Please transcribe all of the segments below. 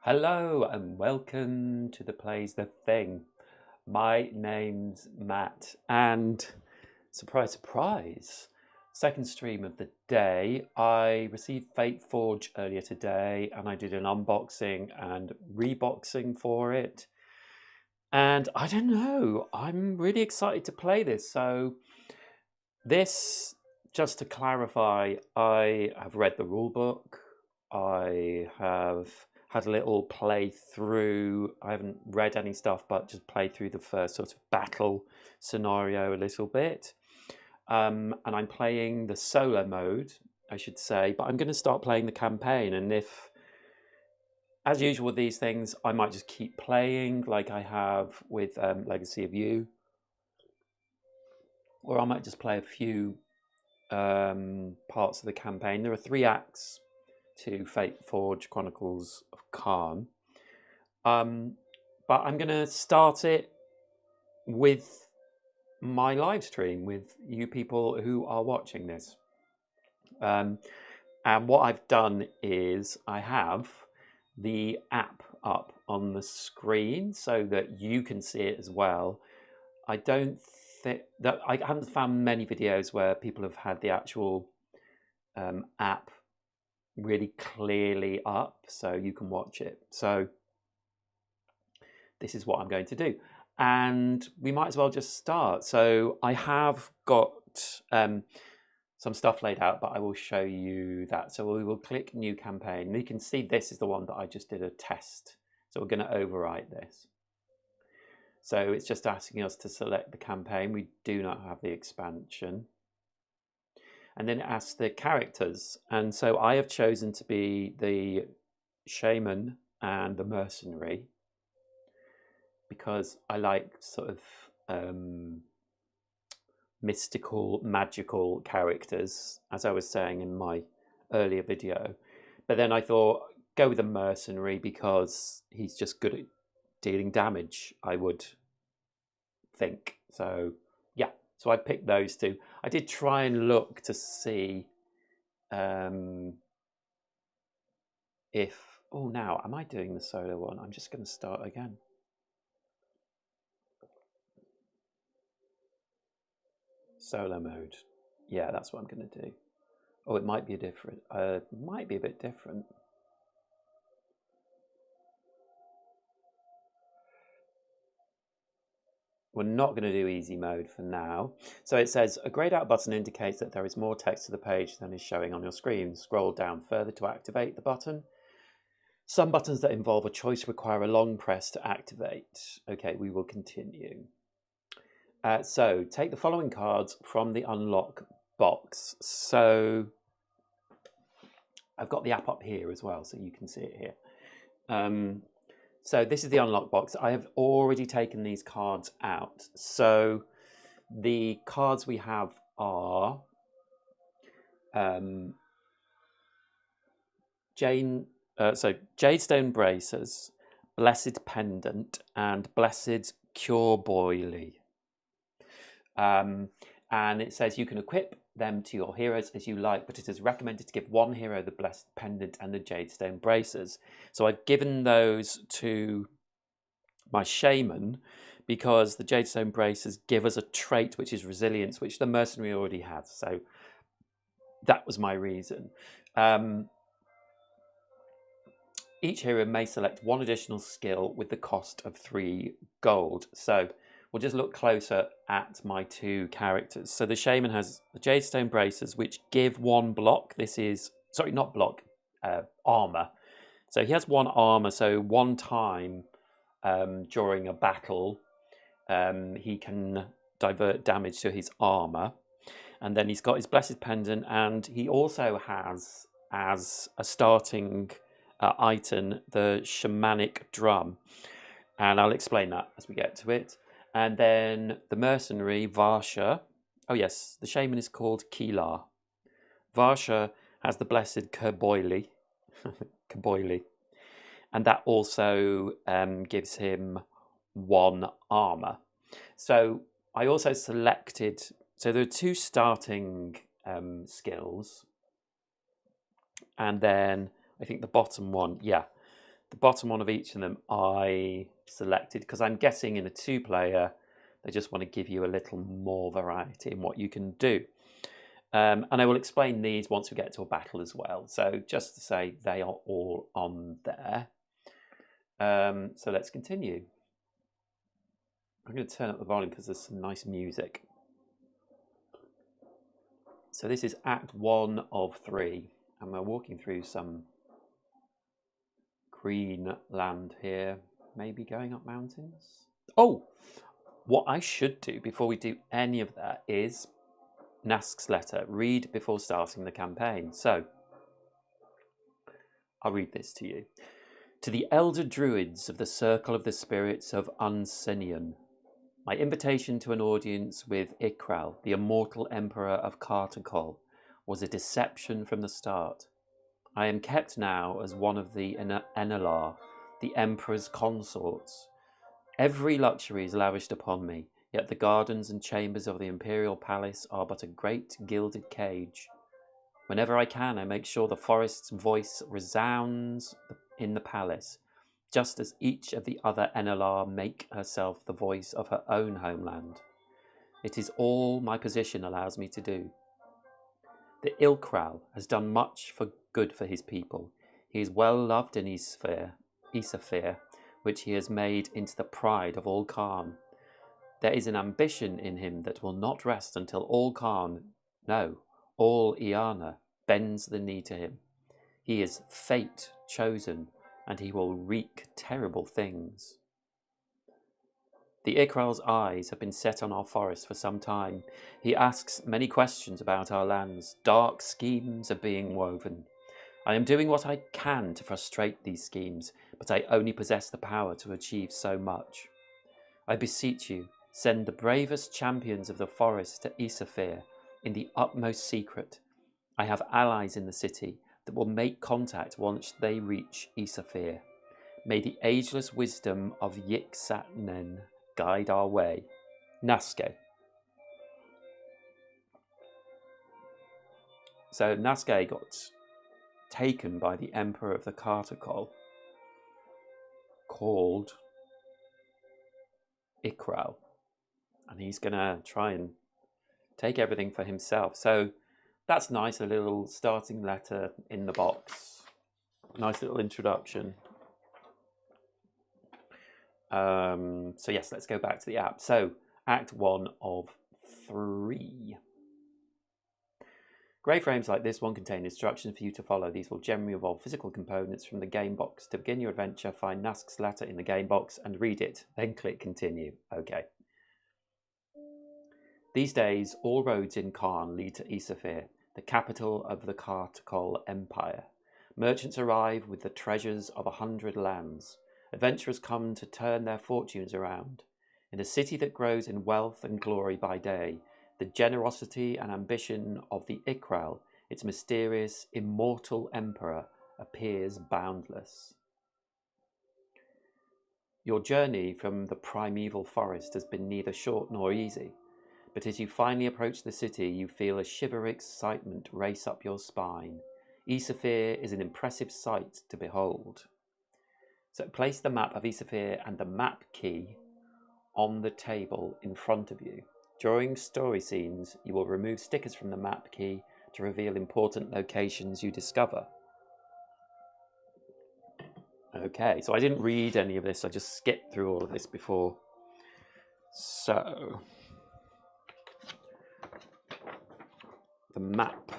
Hello and welcome to the Plays the Thing. My name's Matt and surprise, surprise, second stream of the day. I received FATEFORGE earlier today and I did an unboxing and reboxing for it. And I don't know, I'm really excited to play this. So this, just to clarify, I have read the rulebook. I have had a little play through. I haven't read any stuff, but just played through the first sort of battle scenario a little bit. And I'm playing the solo mode, I should say, but I'm going to start playing the campaign. And if, as usual with these things, I might just keep playing like I have with Legacy of You, or I might just play a few parts of the campaign. There are 3 acts to FATEFORGE Chronicles of Kaan. But I'm going to start it with my live stream with you people who are watching this. And what I've done is I have the app up on the screen so that you can see it as well. I don't think that I haven't found many videos where people have had the actual app really clearly up so you can watch it. So this is what I'm going to do, and we might as well just start. So I have got some stuff laid out, but I will show you that. So we will click new campaign, and you can see this is the one that I just did a test. So we're going to overwrite this. So it's just asking us to select the campaign. We do not have the expansion. And then it asks the characters. And so I have chosen to be the Shaman and the Mercenary because I like sort of mystical, magical characters, as I was saying in my earlier video. But then I thought, go with the Mercenary because he's just good at dealing damage, I would think. So yeah, so I picked those 2. I did try and look to see if, oh, now am I doing the solo one? I'm just going to start again. Solo mode. Yeah, that's what I'm going to do. Oh, it might be a bit different. We're not going to do easy mode for now. So it says a grayed out button indicates that there is more text to the page than is showing on your screen. Scroll down further to activate the button. Some buttons that involve a choice require a long press to activate. Okay, we will continue. So take the following cards from the unlock box. So I've got the app up here as well, so you can see it here. So this is the unlock box. I have already taken these cards out. So the cards we have are Jadestone Bracers, Blessed Pendant, and Blessed Cure Boily. And it says you can equip them to your heroes as you like, but it is recommended to give one hero the Blessed Pendant and the Jadestone Bracers. So I've given those to my Shaman because the Jadestone Bracers give us a trait which is resilience, which the Mercenary already has. So that was my reason. Each hero may select one additional skill with the cost of 3 gold. So we'll just look closer at my 2 characters. So the Shaman has the Jadestone Bracers, which give 1 block. This is, sorry, not block, armor. So he has 1 armor, so 1 time during a battle, he can divert damage to his armor. And then he's got his Blessed Pendant, and he also has, as a starting item, the Shamanic Drum. And I'll explain that as we get to it. And then the Mercenary, Varsha. Oh yes, the Shaman is called Keelar. Varsha has the Blessed Kerboily. Kerboily. And that also gives him 1 armor. So I also selected, so there are 2 starting skills. And then I think the bottom one, yeah, The bottom one of each of them I selected because I'm guessing in a 2-player, they just want to give you a little more variety in what you can do. And I will explain these once we get to a battle as well. So just to say, they are all on there. So let's continue. I'm going to turn up the volume because there's some nice music. So this is Act 1 of 3, and we're walking through some green land here, maybe going up mountains. Oh, what I should do before we do any of that is Nask's letter. Read before starting the campaign. So I'll read this to you. To the elder druids of the Circle of the Spirits of Unsenion, my invitation to an audience with Ikral, the immortal emperor of Kartakol, was a deception from the start. I am kept now as one of the Enelar, the emperor's consorts. Every luxury is lavished upon me, yet the gardens and chambers of the imperial palace are but a great gilded cage. Whenever I can, I make sure the forest's voice resounds in the palace, just as each of the other Enelar make herself the voice of her own homeland. It is all my position allows me to do. The Ilkral has done much for good for his people. He is well loved in Isafir, which he has made into the pride of all Kaan. There is an ambition in him that will not rest until all Kaan, no, all Iana, bends the knee to him. He is fate chosen, and he will wreak terrible things. The Ikral's eyes have been set on our forest for some time. He asks many questions about our lands. Dark schemes are being woven. I am doing what I can to frustrate these schemes, but I only possess the power to achieve so much. I beseech you, send the bravest champions of the forest to Isafir in the utmost secret. I have allies in the city that will make contact once they reach Isafir. May the ageless wisdom of Yik-Satnen guide our way. Naske. So Naske got taken by the Emperor of the Kartakol, called Ikral, and he's going to try and take everything for himself. So that's nice, a little starting letter in the box. Nice little introduction. So yes, let's go back to the app. So Act 1 of 3. Grey frames like this one contain instructions for you to follow. These will generally involve physical components from the game box. To begin your adventure, find Nask's letter in the game box and read it, then click continue. Okay. These days, all roads in Kaan lead to Isafir, the capital of the Kartakol Empire. Merchants arrive with the treasures of 100 lands. Adventurers come to turn their fortunes around. In a city that grows in wealth and glory by day, the generosity and ambition of the Ikral, its mysterious, immortal emperor, appears boundless. Your journey from the primeval forest has been neither short nor easy, but as you finally approach the city, you feel a shiver of excitement race up your spine. Isafir is an impressive sight to behold. So place the map of Isafir and the map key on the table in front of you. During story scenes, you will remove stickers from the map key to reveal important locations you discover. Okay, so I didn't read any of this, I just skipped through all of this before. So, the map.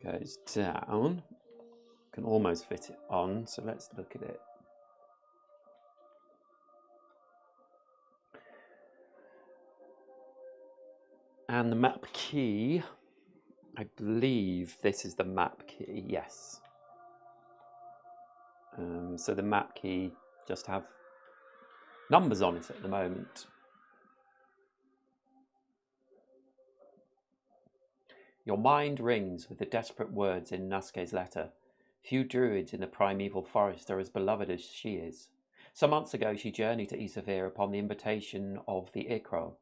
Goes down. Can almost fit it on, so let's look at it. And the map key, I believe this is the map key, yes. So the map key just have numbers on it at the moment. Your mind rings with the desperate words in Naske's letter. Few druids in the primeval forest are as beloved as she is. Some months ago she journeyed to Isafir upon the invitation of the Ikral.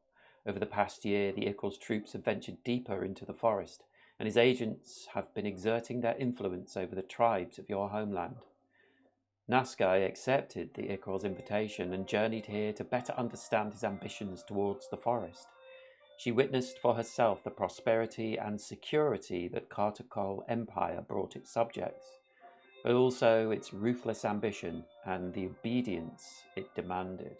Over the past year, the Ikral's troops have ventured deeper into the forest. and his agents have been exerting their influence over the tribes of your homeland. Naskai accepted the Ikral's invitation and journeyed here to better understand his ambitions towards the forest. She witnessed for herself the prosperity and security that Kartakol Empire brought its subjects, but also its ruthless ambition and the obedience it demanded.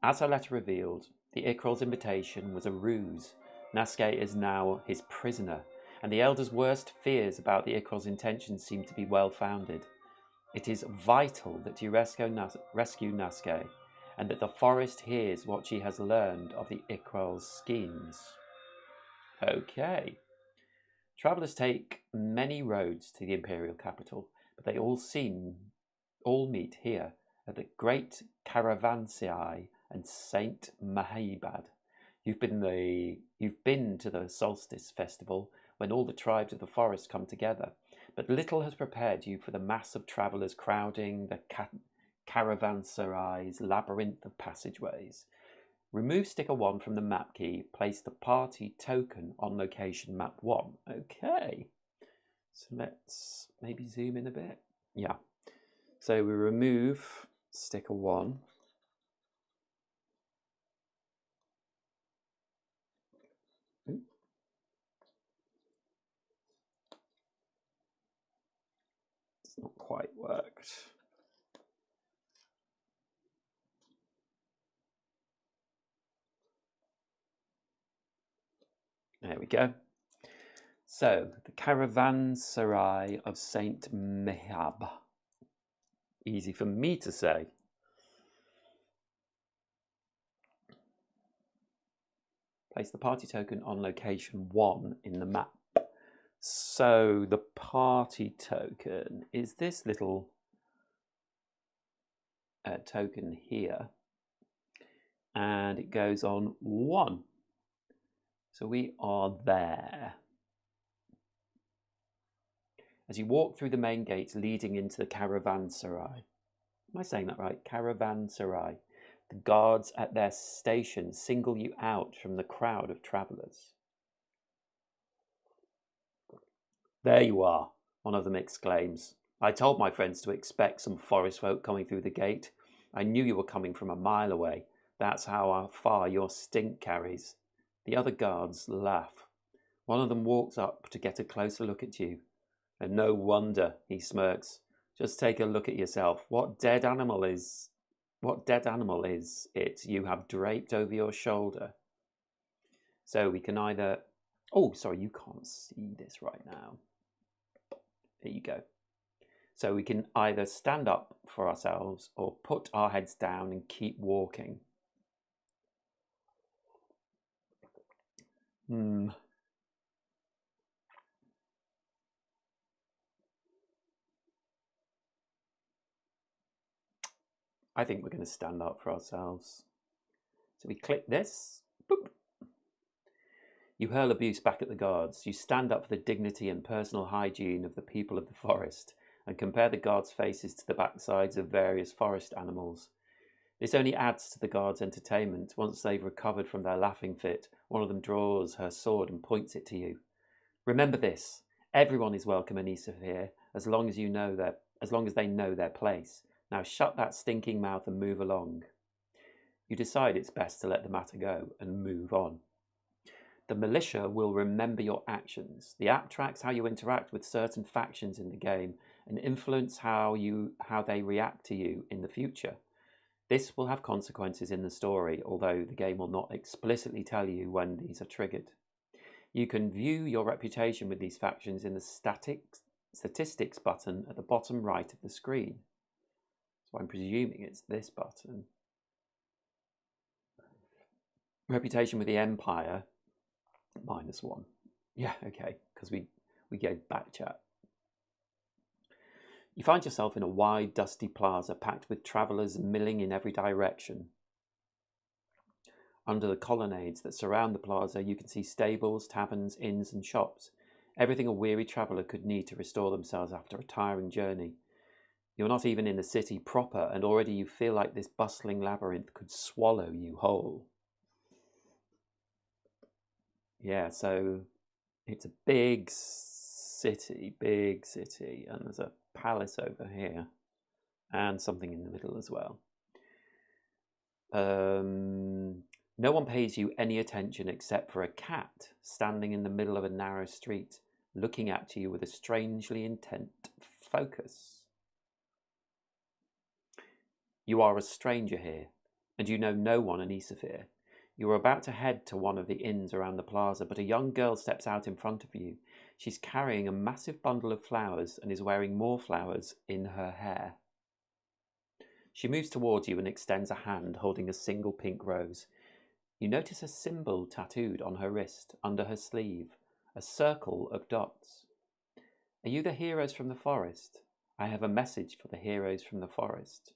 As her letter revealed, the Ikral's invitation was a ruse. Naskai is now his prisoner, and the Elder's worst fears about the Ikral's intentions seem to be well-founded. It is vital that you rescue Naskai, and that the forest hears what she has learned of the Ikral's schemes. Okay. Travellers take many roads to the Imperial capital, but they all meet here at the Great Caravanserai and Saint Mahibad. You've been to the Solstice Festival, when all the tribes of the forest come together, but little has prepared you for the mass of travellers crowding the Caravanserai's labyrinth of passageways. Remove sticker 1 from the map key, place the party token on location map 1. Okay, so let's maybe zoom in a bit. Yeah, so we remove sticker 1. It's not quite worked. There we go. So, the Caravanserai of Saint Mehab. Easy for me to say. Place the party token on location 1 in the map. So, the party token is this little token here. And it goes on 1. So we are there. As you walk through the main gates leading into the Caravanserai. Am I saying that right? Caravanserai. The guards at their station single you out from the crowd of travellers. There you are, one of them exclaims. I told my friends to expect some forest folk coming through the gate. I knew you were coming from a mile away. That's how far your stink carries. The other guards laugh. One of them walks up to get a closer look at you. And no wonder, he smirks. Just take a look at yourself. What dead animal is it you have draped over your shoulder? So we can either... Oh, sorry, you can't see this right now. There you go. So we can either stand up for ourselves or put our heads down and keep walking. I think we're going to stand up for ourselves. So we click this. Boop. You hurl abuse back at the guards. You stand up for the dignity and personal hygiene of the people of the forest and compare the guards' faces to the backsides of various forest animals. This only adds to the guards' entertainment. Once they've recovered from their laughing fit, one of them draws her sword and points it to you. Remember this: everyone is welcome in Isaf here, as long as they know their place. Now shut that stinking mouth and move along. You decide it's best to let the matter go and move on. The militia will remember your actions. The app tracks how you interact with certain factions in the game and influence how they react to you in the future. This will have consequences in the story, although the game will not explicitly tell you when these are triggered. You can view your reputation with these factions in the statistics button at the bottom right of the screen. So I'm presuming it's this button. Reputation with the Empire, -1. Yeah, okay, because we gave back chat. You find yourself in a wide, dusty plaza packed with travellers milling in every direction. Under the colonnades that surround the plaza, you can see stables, taverns, inns and shops. Everything a weary traveller could need to restore themselves after a tiring journey. You're not even in the city proper, and already you feel like this bustling labyrinth could swallow you whole. Yeah, so it's a big city, and there's a palace over here, and something in the middle as well. No one pays you any attention except for a cat standing in the middle of a narrow street, looking at you with a strangely intent focus. You are a stranger here, and you know no one in Isafir. You are about to head to one of the inns around the plaza, but a young girl steps out in front of you. She's carrying a massive bundle of flowers and is wearing more flowers in her hair. She moves towards you and extends a hand holding a single pink rose. You notice a symbol tattooed on her wrist, under her sleeve, a circle of dots. Are you the heroes from the forest? I have a message for the heroes from the forest.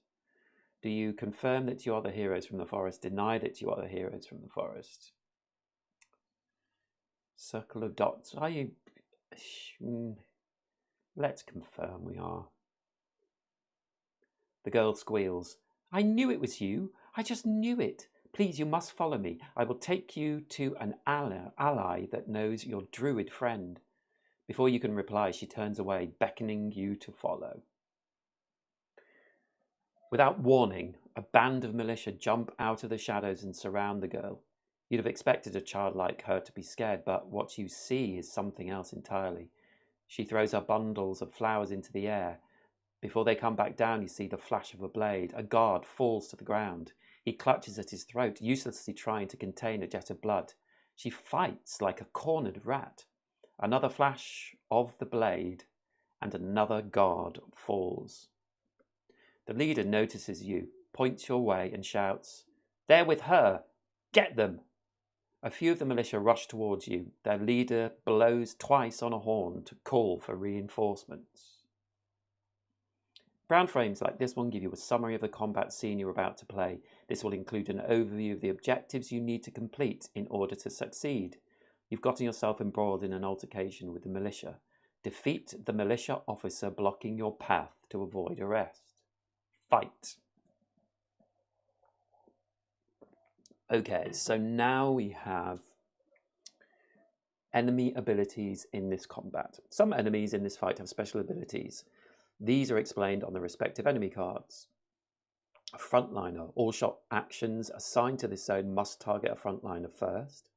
Do you confirm that you are the heroes from the forest? Deny that you are the heroes from the forest? Circle of dots. Are you... Let's confirm we are. The girl squeals. I knew it was you. I just knew it. Please, you must follow me. I will take you to an ally that knows your druid friend. Before you can reply, she turns away, beckoning you to follow. Without warning, a band of militia jump out of the shadows and surround the girl. You'd have expected a child like her to be scared, but what you see is something else entirely. She throws her bundles of flowers into the air. Before they come back down, you see the flash of a blade. A guard falls to the ground. He clutches at his throat, uselessly trying to contain a jet of blood. She fights like a cornered rat. Another flash of the blade, and another guard falls. The leader notices you, points your way, and shouts, "They're with her! Get them!" A few of the militia rush towards you. Their leader blows twice on a horn to call for reinforcements. Brown frames like this one give you a summary of the combat scene you're about to play. This will include an overview of the objectives you need to complete in order to succeed. You've gotten yourself embroiled in an altercation with the militia. Defeat the militia officer blocking your path to avoid arrest. Fight. Okay, so now we have enemy abilities in this combat. Some enemies in this fight have special abilities. These are explained on the respective enemy cards. A frontliner. All shot actions assigned to this zone must target a frontliner first.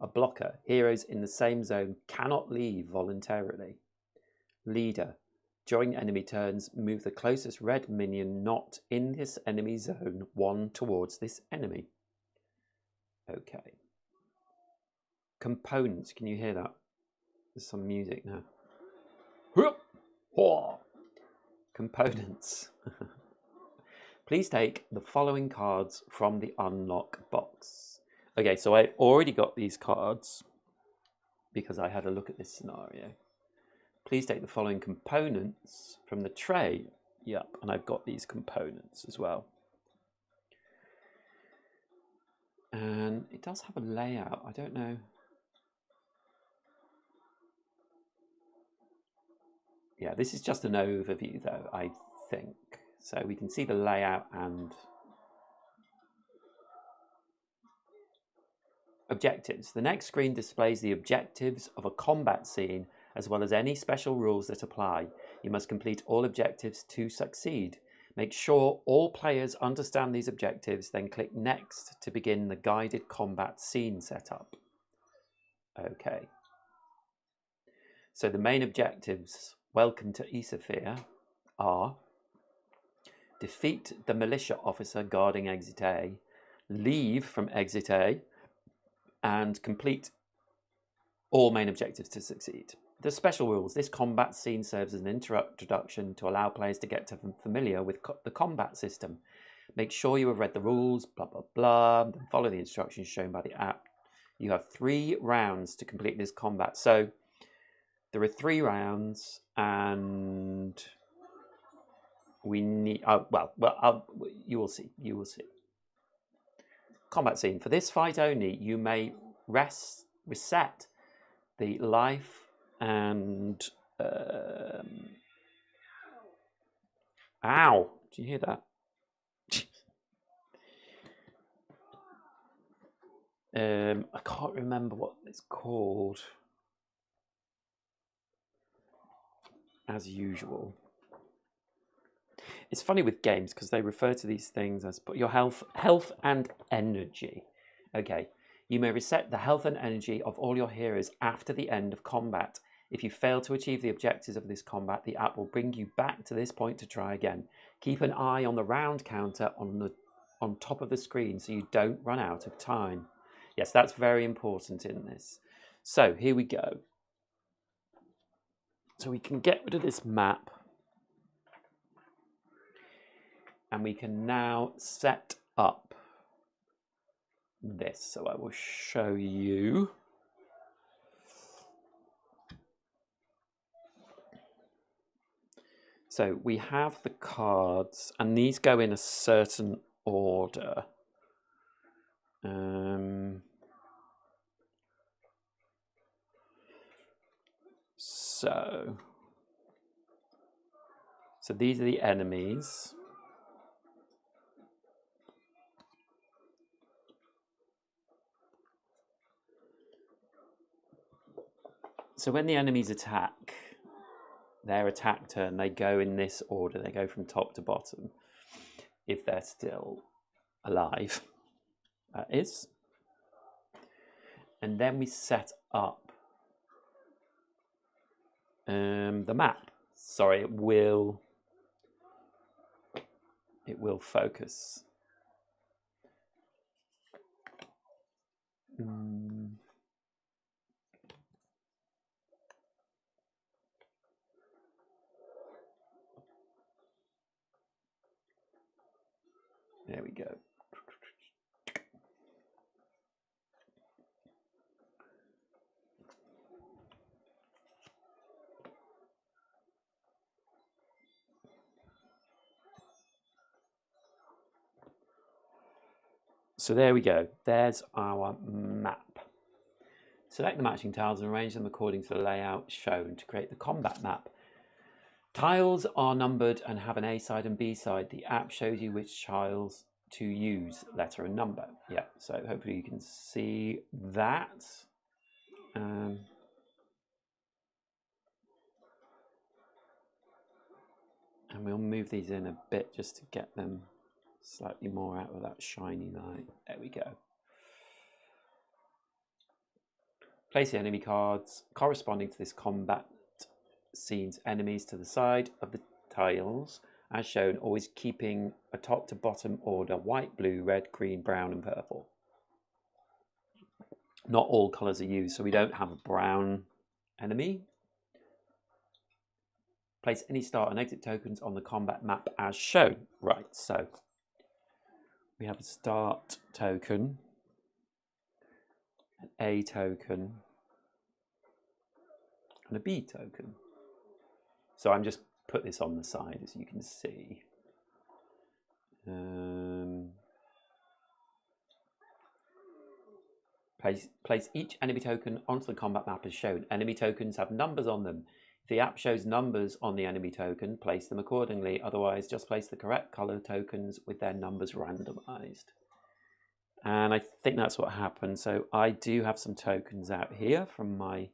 A blocker. Heroes in the same zone cannot leave voluntarily. Leader. During enemy turns, move the closest red minion not in this enemy zone one towards this enemy. Okay. Components. Can you hear that? There's some music now. Components. Please take the following cards from the unlock box. Okay, so I already got these cards because I had a look at this scenario. Please take the following components from the tray. Yep, and I've got these components as well. And it does have a layout. I don't know. Yeah, this is just an overview though, I think. So we can see the layout and objectives. The next screen displays the objectives of a combat scene as well as any special rules that apply. You must complete all objectives to succeed. Make sure all players understand these objectives, then click Next to begin the guided combat scene setup. Okay. So the main objectives, welcome to Isafir, are defeat the militia officer guarding Exit A, leave from Exit A, and complete all main objectives to succeed. The special rules. This combat scene serves as an introduction to allow players to get familiar with the combat system. Make sure you have read the rules, blah, blah, blah, then follow the instructions shown by the app. You have 3 rounds to complete this combat. So there are 3 rounds and we need, you will see, Combat scene. For this fight only, you may reset the life and ow! Do you hear that? I can't remember what it's called. As usual. It's funny with games because they refer to these things as your health and energy. Okay, you may reset the health and energy of all your heroes after the end of combat. If you fail to achieve the objectives of this combat, the app will bring you back to this point to try again. Keep an eye on the round counter on top of the screen so you don't run out of time. Yes, that's very important in this. So here we go. So we can get rid of this map. And we can now set up this. So I will show you. So we have the cards, and these go in a certain order. So these are the enemies. So when the enemies attack, their attack turn, they go in this order. They go from top to bottom, if they're still alive, that is. And then we set up the map. Sorry, it will focus. There we go. So there we go. There's our map. Select the matching tiles and arrange them according to the layout shown to create the combat map. Tiles are numbered and have an A side and B side. The app shows you which tiles to use, letter and number. Yeah, so hopefully you can see that. And we'll move these in a bit just to get them slightly more out of that shiny light. There we go. Place the enemy cards corresponding to this combat scene's enemies to the side of the tiles, as shown, always keeping a top to bottom order: white, blue, red, green, brown, and purple. Not all colours are used, so we don't have a brown enemy. Place any start and exit tokens on the combat map as shown. Right, so we have a start token, an A token, and a B token. So I'm just put this on the side, as you can see. Place each enemy token onto the combat map as shown. Enemy tokens have numbers on them. If the app shows numbers on the enemy token, place them accordingly. Otherwise, just place the correct color tokens with their numbers randomized. And I think that's what happened. So I do have some tokens out here from my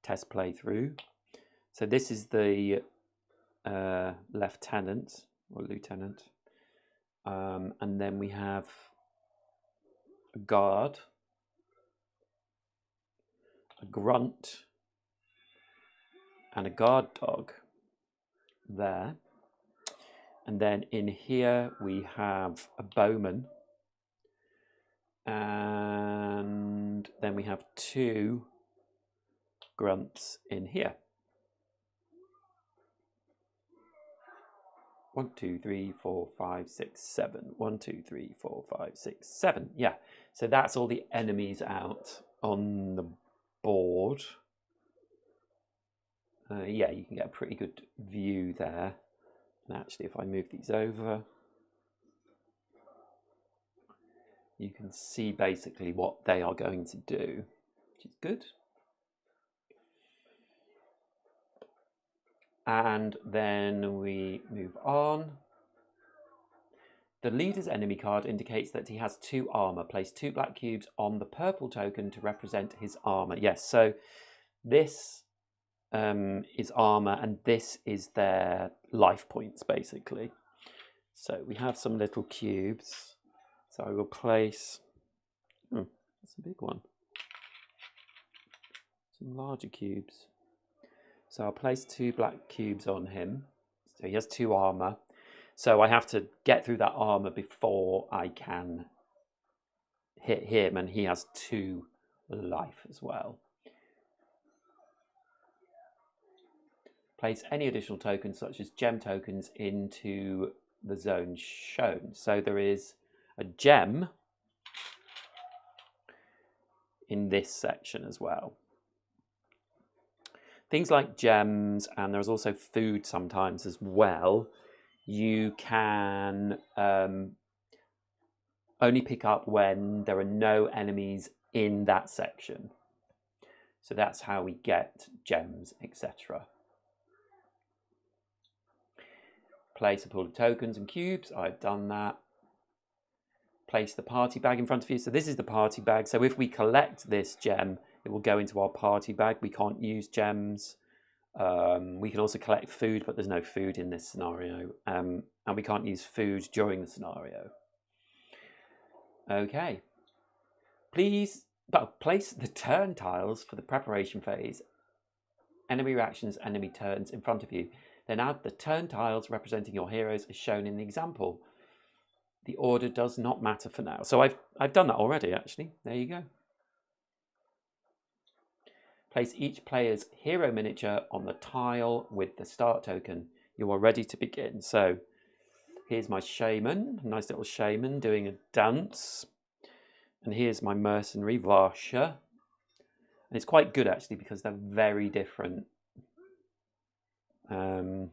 test playthrough. So this is the lieutenant or lieutenant. And then we have a guard, a grunt, and a guard dog there. And then in here we have a bowman, and then we have two grunts in here. 1, 2, 3, 4, 5, 6, 7. 1, 2, 3, 4, 5, 6, 7. Yeah, so that's all the enemies out on the board. Yeah, you can get a pretty good view there. And actually, if I move these over, you can see basically what they are going to do, which is good. And then we move on. The leader's enemy card indicates that he has 2 armor. Place 2 black cubes on the purple token to represent his armor. Yes, so this is armor, and this is their life points, basically. So we have some little cubes. So I will place... that's a big one. Some larger cubes. So I'll place 2 black cubes on him. So he has 2 armor. So I have to get through that armor before I can hit him, and he has 2 life as well. Place any additional tokens, such as gem tokens, into the zone shown. So there is a gem in this section as well. Things like gems, and there's also food sometimes as well, you can only pick up when there are no enemies in that section. So that's how we get gems, etc. Place a pool of tokens and cubes. I've done that. Place the party bag in front of you. So this is the party bag. So if we collect this gem, it will go into our party bag. We can't use gems. We can also collect food, but there's no food in this scenario. And we can't use food during the scenario. Okay. Please place the turn tiles for the preparation phase. Enemy reactions, enemy turns in front of you. Then add the turn tiles representing your heroes as shown in the example. The order does not matter for now. So I've done that already, actually. There you go. Place each player's hero miniature on the tile with the start token. You are ready to begin. So here's my shaman, nice little shaman doing a dance. And here's my mercenary, Varsha. And it's quite good, actually, because they're very different. Varsha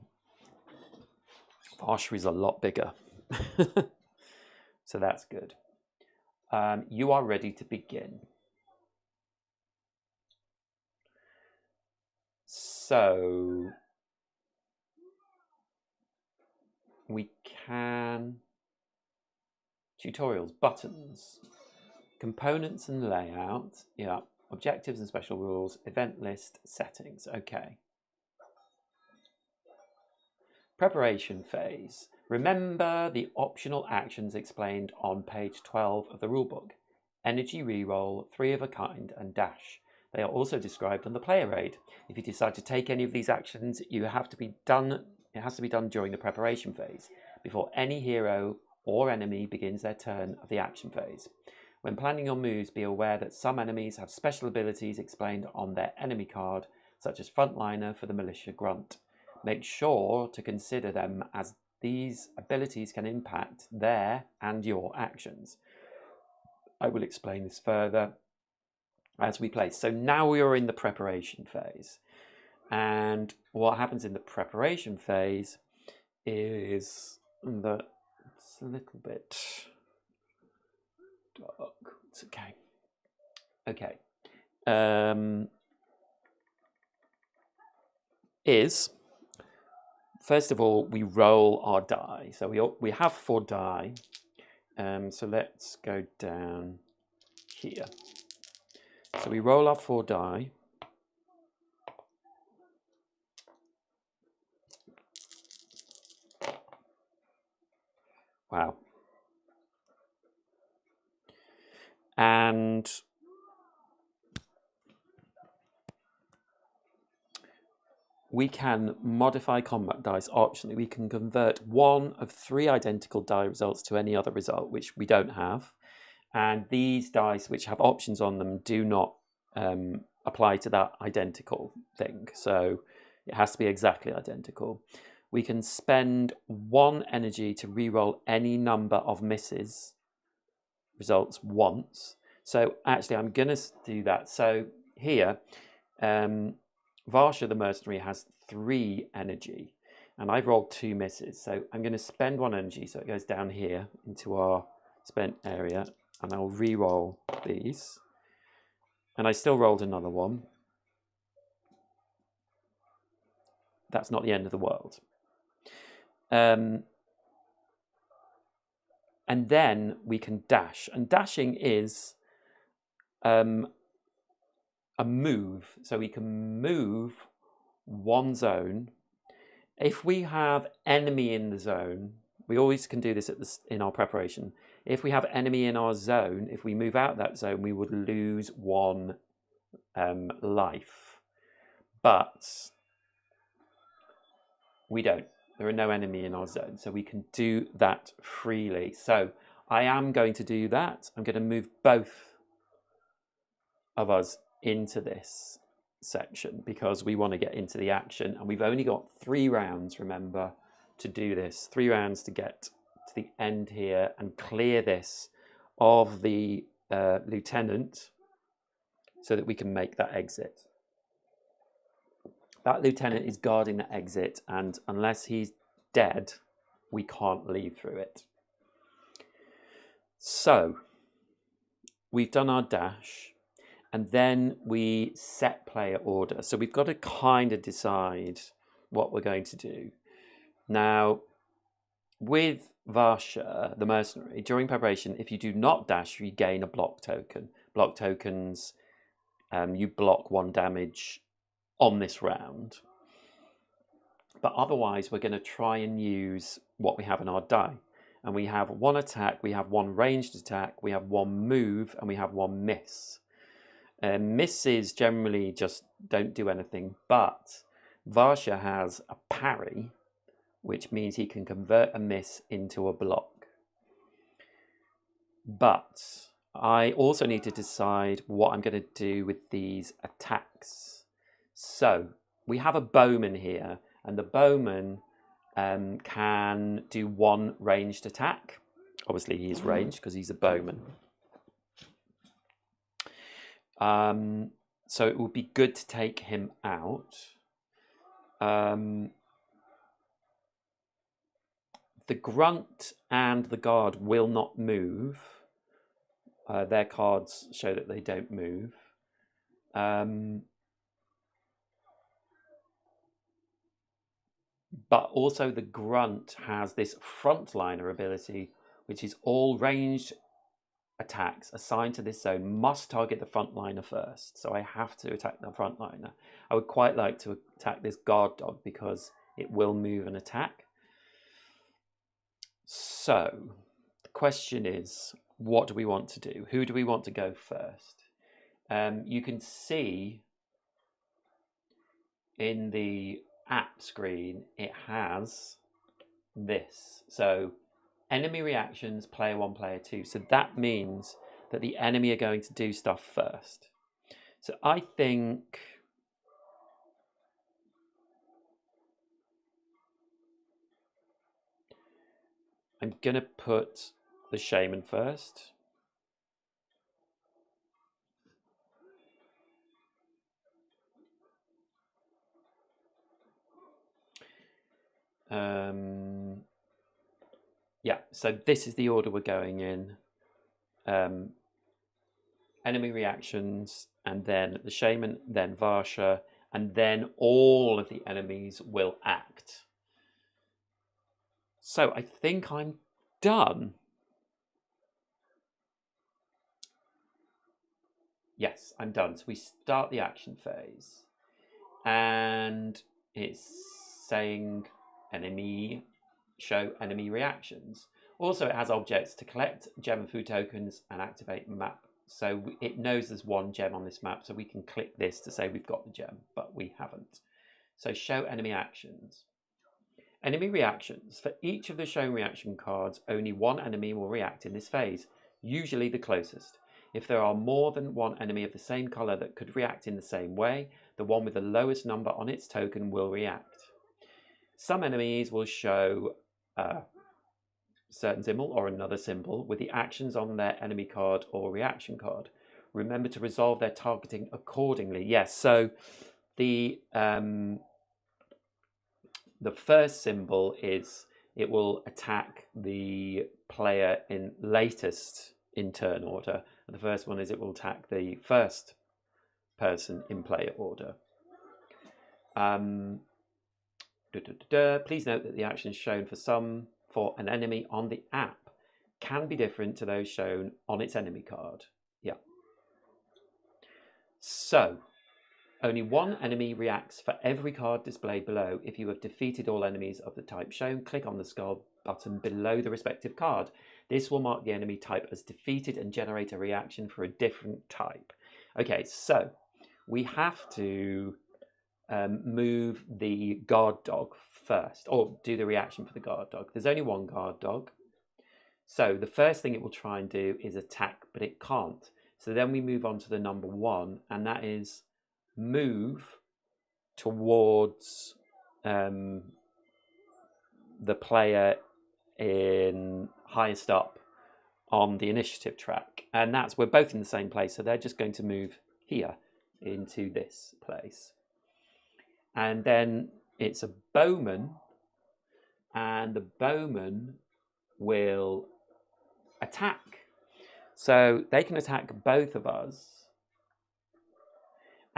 is a lot bigger. So that's good. You are ready to begin. So we can... Tutorials, buttons, components and layout. Yeah, objectives and special rules, event list, settings. Okay. Preparation phase. Remember the optional actions explained on page 12 of the rulebook. Energy reroll, 3 of a kind, and dash. They are also described on the player aid. If you decide to take any of these actions, it has to be done during the preparation phase, before any hero or enemy begins their turn of the action phase. When planning your moves, be aware that some enemies have special abilities explained on their enemy card, such as Frontliner for the Militia Grunt. Make sure to consider them, as these abilities can impact their and your actions. I will explain this further as we play. So now we are in the preparation phase. And what happens in the preparation phase is that it's a little bit dark. It's okay. Okay. First of all, we roll our die. So we have 4 die. So let's go down here. So we roll our 4 die. Wow. And we can modify combat dice optionally. We can convert 1 of 3 identical die results to any other result, which we don't have. And these dice, which have options on them, do not apply to that identical thing. So it has to be exactly identical. We can spend 1 energy to reroll any number of misses results once. So actually, I'm going to do that. So here, Varsha the Mercenary has 3 energy, and I've rolled 2 misses. So I'm going to spend 1 energy, so it goes down here into our spent area, and I'll re-roll these. And I still rolled another one. That's not the end of the world. And then we can dash. And dashing is a move. So we can move one zone. If we have enemy in the zone, we always can do this in our preparation. If we have enemy in our zone, if we move out that zone, we would lose one life. But we don't. There are no enemy in our zone, so we can do that freely. So I am going to do that. I'm going to move both of us into this section because we want to get into the action, and we've only got 3 rounds, remember, to do this. 3 rounds to get to the end here and clear this of the lieutenant so that we can make that exit. That lieutenant is guarding the exit, and unless he's dead, we can't leave through it. So we've done our dash, and then we set player order. So we've got to kind of decide what we're going to do. Now, with Varsha, the mercenary, during preparation, if you do not dash, you gain a block token. Block tokens, you block 1 damage on this round. But otherwise, we're going to try and use what we have in our die. And we have 1 attack, we have 1 ranged attack, we have 1 move, and we have 1 miss. Misses generally just don't do anything, but Varsha has a parry, which means he can convert a miss into a block. But I also need to decide what I'm going to do with these attacks. So we have a bowman here, and the bowman can do 1 ranged attack. Obviously, he is ranged because he's a bowman. So it would be good to take him out. The grunt and the guard will not move. Their cards show that they don't move. But also the grunt has this frontliner ability, which is all ranged attacks assigned to this zone must target the frontliner first. So I have to attack the frontliner. I would quite like to attack this guard dog because it will move and attack. So the question is, what do we want to do? Who do we want to go first? You can see in the app screen, it has this. So enemy reactions, player 1, player 2. So that means that the enemy are going to do stuff first. So I think I'm going to put the shaman first. Yeah, so this is the order we're going in. Enemy reactions, and then the shaman, then Varsha, and then all of the enemies will act. So I think I'm done. Yes, I'm done. So we start the action phase, and it's saying show enemy reactions. Also, it has objects to collect gem and food tokens and activate map. So it knows there's 1 gem on this map, so we can click this to say we've got the gem, but we haven't. So show enemy actions. Enemy reactions. For each of the shown reaction cards, only 1 enemy will react in this phase, usually the closest. If there are more than 1 enemy of the same color that could react in the same way, the one with the lowest number on its token will react. Some enemies will show a certain symbol or another symbol with the actions on their enemy card or reaction card. Remember to resolve their targeting accordingly. Yes, so the first symbol is it will attack the player in latest in turn order. And the first one is it will attack the first person in player order. Please note that the action is shown for an enemy on the app can be different to those shown on its enemy card. Yeah. So, only one enemy reacts for every card displayed below. If you have defeated all enemies of the type shown, click on the skull button below the respective card. This will mark the enemy type as defeated and generate a reaction for a different type. Okay, so we have to move the guard dog first, or do the reaction for the guard dog. There's only one guard dog. So the first thing it will try and do is attack, but it can't. So then we move on to the number 1, and that is move towards the player in highest up on the initiative track. And that's, we're both in the same place, so they're just going to move here into this place. And then it's a bowman, and the bowman will attack. So they can attack both of us.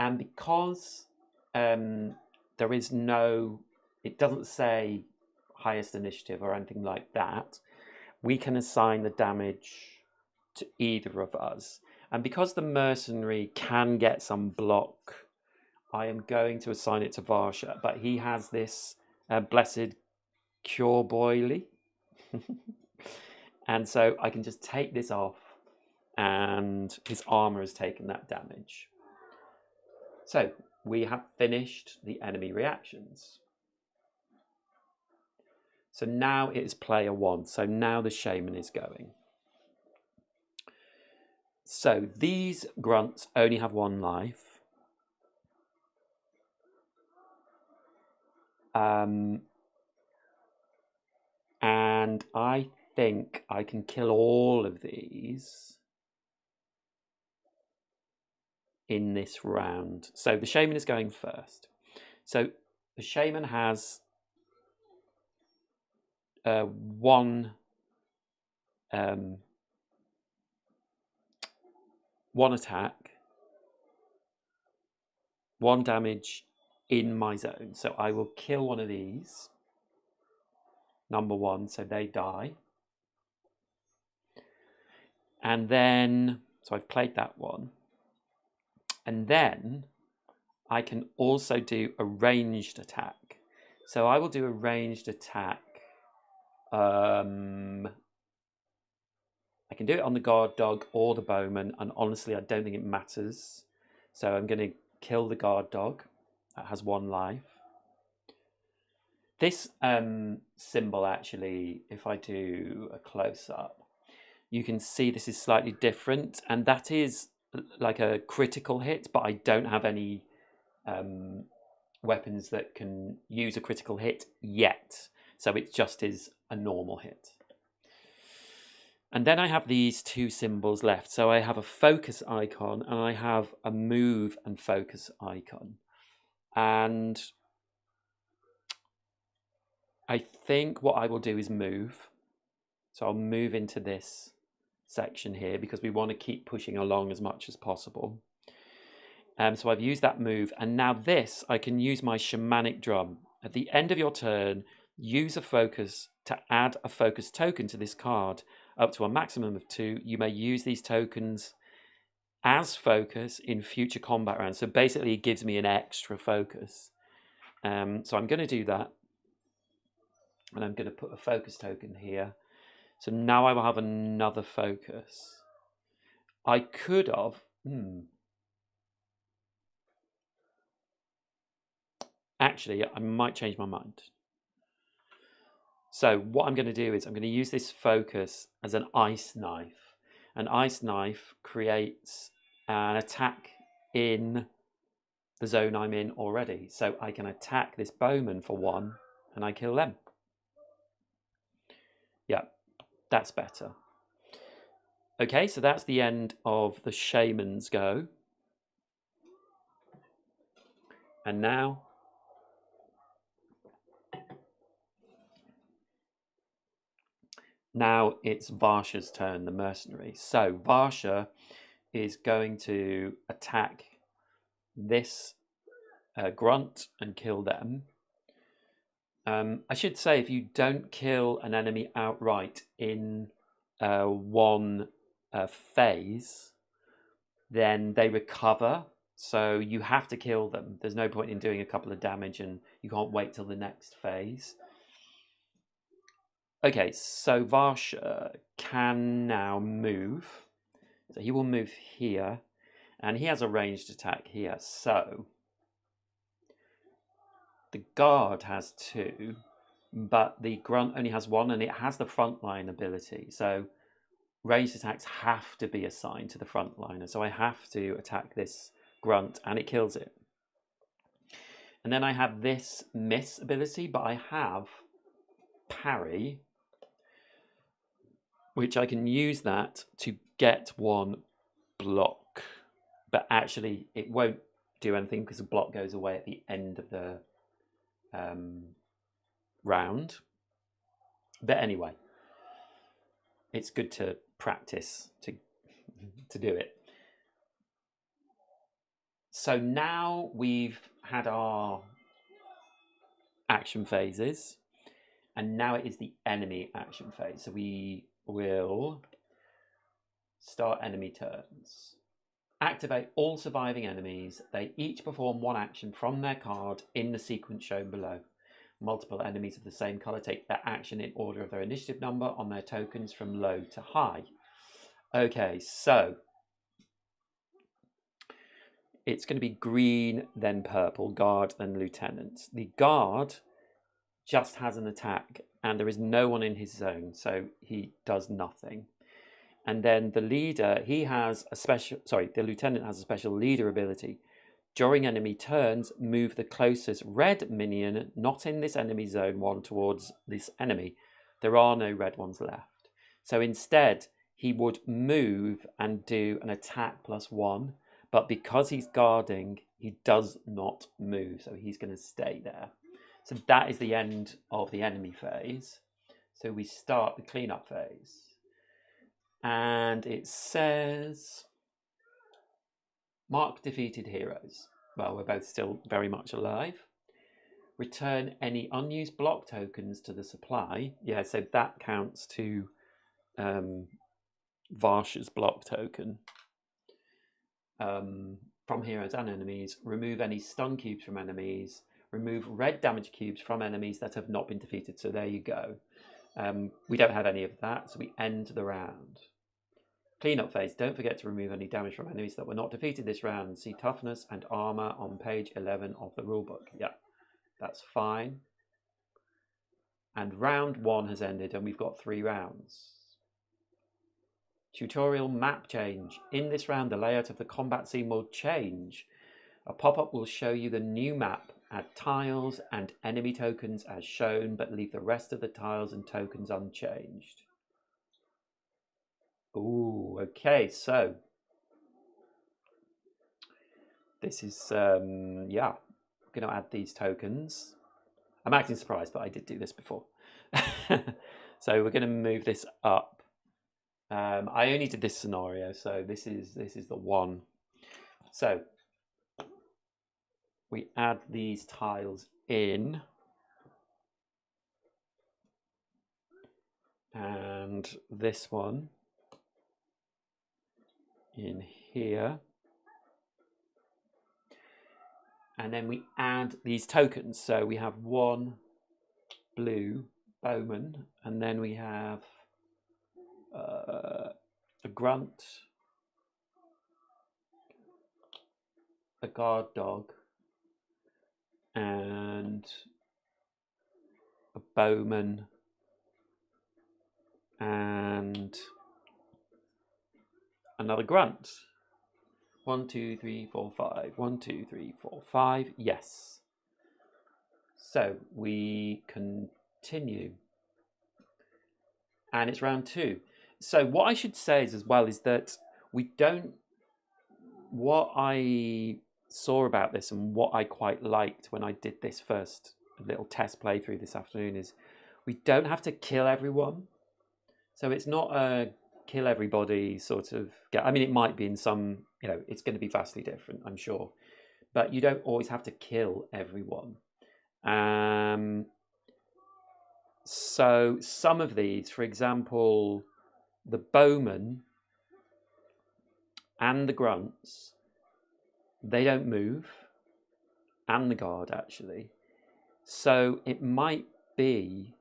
And because there is no, it doesn't say highest initiative or anything like that, we can assign the damage to either of us. And because the mercenary can get some block, I am going to assign it to Varsha, but he has this blessed cure boily. And so I can just take this off, and his armor has taken that damage. So we have finished the enemy reactions. So now it is player 1. So now the shaman is going. So these grunts only have 1 life. And I think I can kill all of these in this round. So the shaman is going first. So the shaman has one attack, 1 damage in my zone. So I will kill one of these, number 1, so they die. And then, so I've played that one. And then I can also do a ranged attack. So I will do a ranged attack. I can do it on the guard dog or the bowman, and honestly, I don't think it matters. So I'm going to kill the guard dog. That has 1 life. This symbol, actually, if I do a close-up, you can see this is slightly different, and that is like a critical hit, but I don't have any weapons that can use a critical hit yet. So it just is a normal hit. And then I have these 2 symbols left. So I have a focus icon, and I have a move and focus icon. And I think what I will do is move. So I'll move into this section here because we want to keep pushing along as much as possible. So I've used that move, and now this, I can use my shamanic drum. At the end of your turn, use a focus to add a focus token to this card up to a maximum of 2. You may use these tokens as focus in future combat rounds. So basically it gives me an extra focus. So I'm going to do that. And I'm going to put a focus token here. So now I will have another focus. I could have... Actually, I might change my mind. So what I'm going to do is I'm going to use this focus as an ice knife. An ice knife creates an attack in the zone I'm in already. So I can attack this bowman for 1 and I kill them. Yeah, that's better. Okay, so that's the end of the shaman's go. And now it's Varsha's turn, the mercenary. So Varsha is going to attack this grunt and kill them. I should say, if you don't kill an enemy outright in one phase, then they recover. So you have to kill them. There's no point in doing a couple of damage and you can't wait till the next phase. Okay, so Varsha can now move. So he will move here. And he has a ranged attack here. So the guard has 2, but the grunt only has 1, and it has the frontline ability. So ranged attacks have to be assigned to the frontliner. So I have to attack this grunt, and it kills it. And then I have this miss ability, but I have parry, which I can use that to get 1 block. But actually, it won't do anything because the block goes away at the end of the round. But anyway, it's good to practice to do it. So now we've had our action phases, and now it is the enemy action phase. So we will start enemy turns. Activate all surviving enemies. They each perform 1 action from their card in the sequence shown below. Multiple enemies of the same colour take their action in order of their initiative number on their tokens from low to high. Okay, so it's going to be green, then purple, guard, then lieutenant. The guard just has an attack, and there is no one in his zone, so he does nothing. And then the leader, he has a special, the lieutenant has a special leader ability. During enemy turns, move the closest red minion not in this enemy zone 1 towards this enemy. There are no red ones left. So instead, he would move and do an attack +1, but because he's guarding, he does not move, so he's going to stay there. So that is the end of the enemy phase. So we start the cleanup phase. And it says, mark defeated heroes. Well, we're both still very much alive. Return any unused block tokens to the supply. Yeah, so that counts to Varsha's block token. From heroes and enemies. Remove any stun cubes from enemies. Remove red damage cubes from enemies that have not been defeated. So there you go. We don't have any of that, so we end the round. Cleanup phase. Don't forget to remove any damage from enemies that were not defeated this round. See toughness and armor on page 11 of the rulebook. Yeah, that's fine. And round 1 has ended, and we've got 3 rounds. Tutorial map change. In this round, the layout of the combat scene will change. A pop-up will show you the new map. Add tiles and enemy tokens as shown, but leave the rest of the tiles and tokens unchanged. Ooh, okay, so this is, yeah, I'm going to add these tokens. I'm acting surprised, but I did do this before. So we're going to move this up. I only did this scenario, so this is the one. So we add these tiles in. And this one in here. And then we add these tokens. So we have 1 blue bowman, and then we have a grunt, a guard dog, and a bowman, and another grunt. 1, 2, 3, 4, 5. 1, 2, 3, 4, 5. Yes. So we continue. And it's round 2. So what I should say is, as well, is that we don't... What I saw about this and what I quite liked when I did this first little test playthrough this afternoon is we don't have to kill everyone. So it's not a kill everybody sort of... I mean, it might be in some... You know, it's going to be vastly different, I'm sure. But you don't always have to kill everyone. So some of these, for example, the bowman and the grunts, they don't move, and the guard actually. So it might be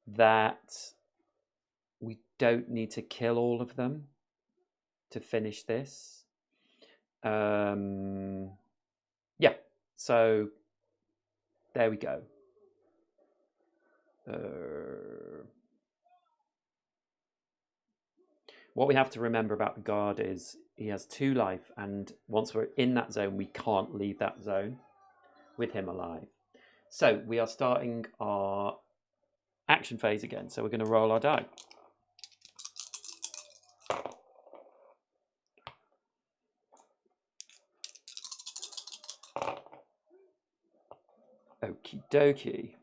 that we don't need to kill all of them to finish this. Yeah, so there we go. What we have to remember about the guard is he has 2 life, and once we're in that zone, we can't leave that zone with him alive. So we are starting our action phase again. So we're going to roll our die. Okie dokie.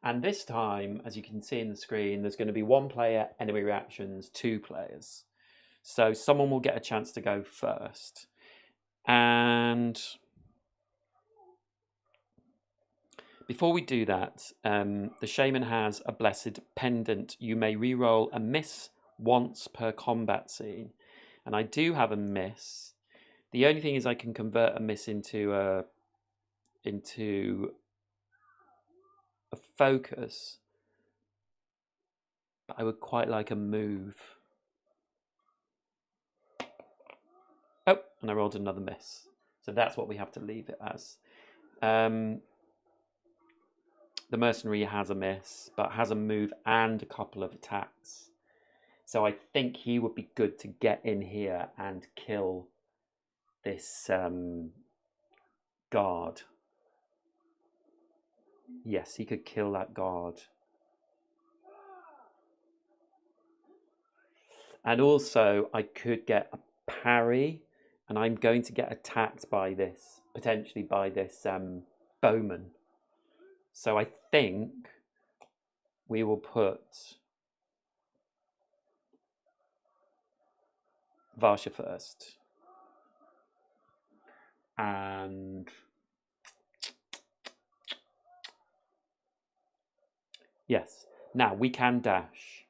And this time, as you can see in the screen, there's going to be 1 player, enemy reactions, 2 players. So someone will get a chance to go first. And before we do that, the shaman has a blessed pendant. You may re-roll a miss once per combat scene. And I do have a miss. The only thing is I can convert a miss into a focus. But I would quite like a move. Oh, and I rolled another miss. So that's what we have to leave it as. The mercenary has a miss, but has a move and a couple of attacks. So I think he would be good to get in here and kill this guard. Yes, he could kill that guard. And also, I could get a parry, and I'm going to get attacked by this, potentially by this bowman. So I think we will put Varsha first. And yes, now we can dash.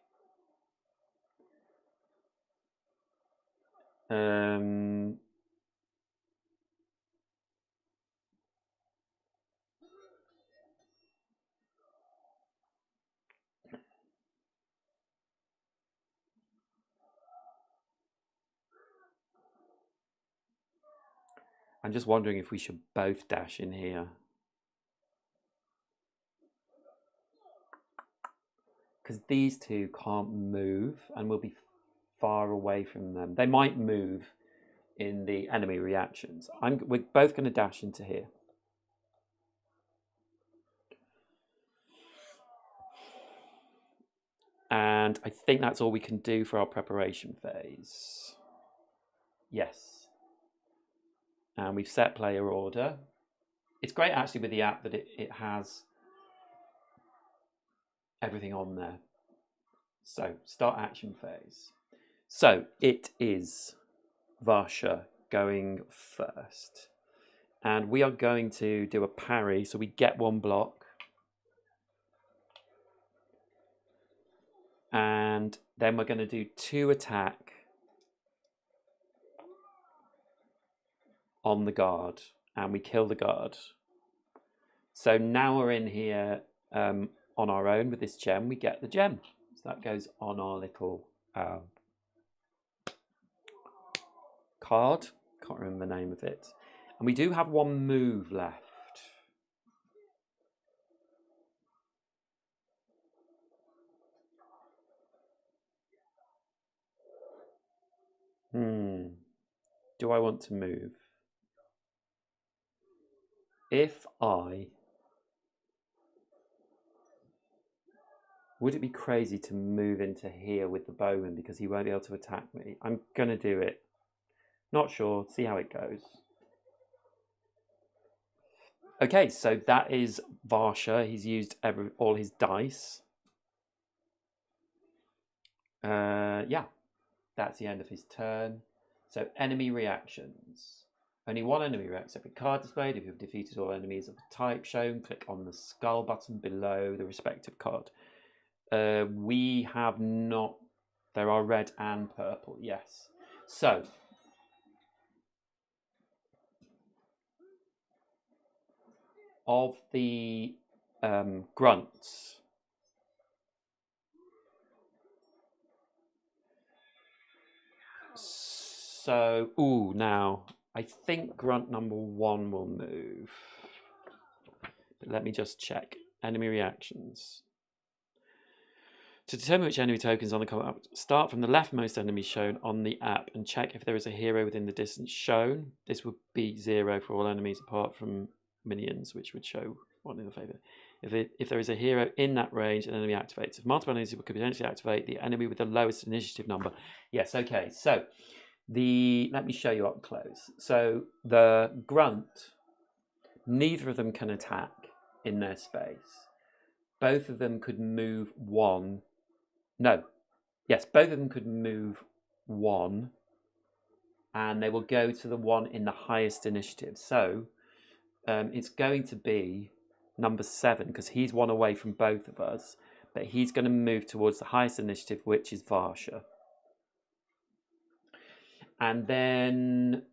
I'm just wondering if we should both dash in here. Because these 2 can't move and we'll be far away from them. They might move in the enemy reactions. We're both going to dash into here. And I think that's all we can do for our preparation phase. Yes. And we've set player order. It's great actually with the app that it has everything on there. So start action phase. So it is Varsha going first. And we are going to do a parry, so we get 1 block. And then we're going to do 2 attack on the guard, and we kill the guard. So now we're in here on our own with this gem. We get the gem. So that goes on our little card. Can't remember the name of it. And we do have 1 move left. Do I want to move? Would it be crazy to move into here with the bowman because he won't be able to attack me? I'm going to do it. Not sure. See how it goes. Okay, so that is Varsha. He's used all his dice. Yeah, that's the end of his turn. So enemy reactions. Only 1 enemy reacts every card displayed. If you've defeated all enemies of the type shown, click on the skull button below the respective card. We have not. There are red and purple, yes. So, of the grunts, so, now, I think grunt number 1 will move. But let me just check. Enemy reactions. To determine which enemy tokens on the combat, start from the leftmost enemy shown on the app and check if there is a hero within the distance shown. This would be 0 for all enemies apart from minions, which would show 1 in the favour. If there is a hero in that range, an enemy activates. If multiple enemies could potentially activate, the enemy with the lowest initiative number. Yes, okay. So let me show you up close. So the grunt, neither of them can attack in their space. Both of them could move 1. No. Yes, both of them could move 1, and they will go to the one in the highest initiative. So it's going to be number 7, because he's 1 away from both of us, but he's going to move towards the highest initiative, which is Varsha. And then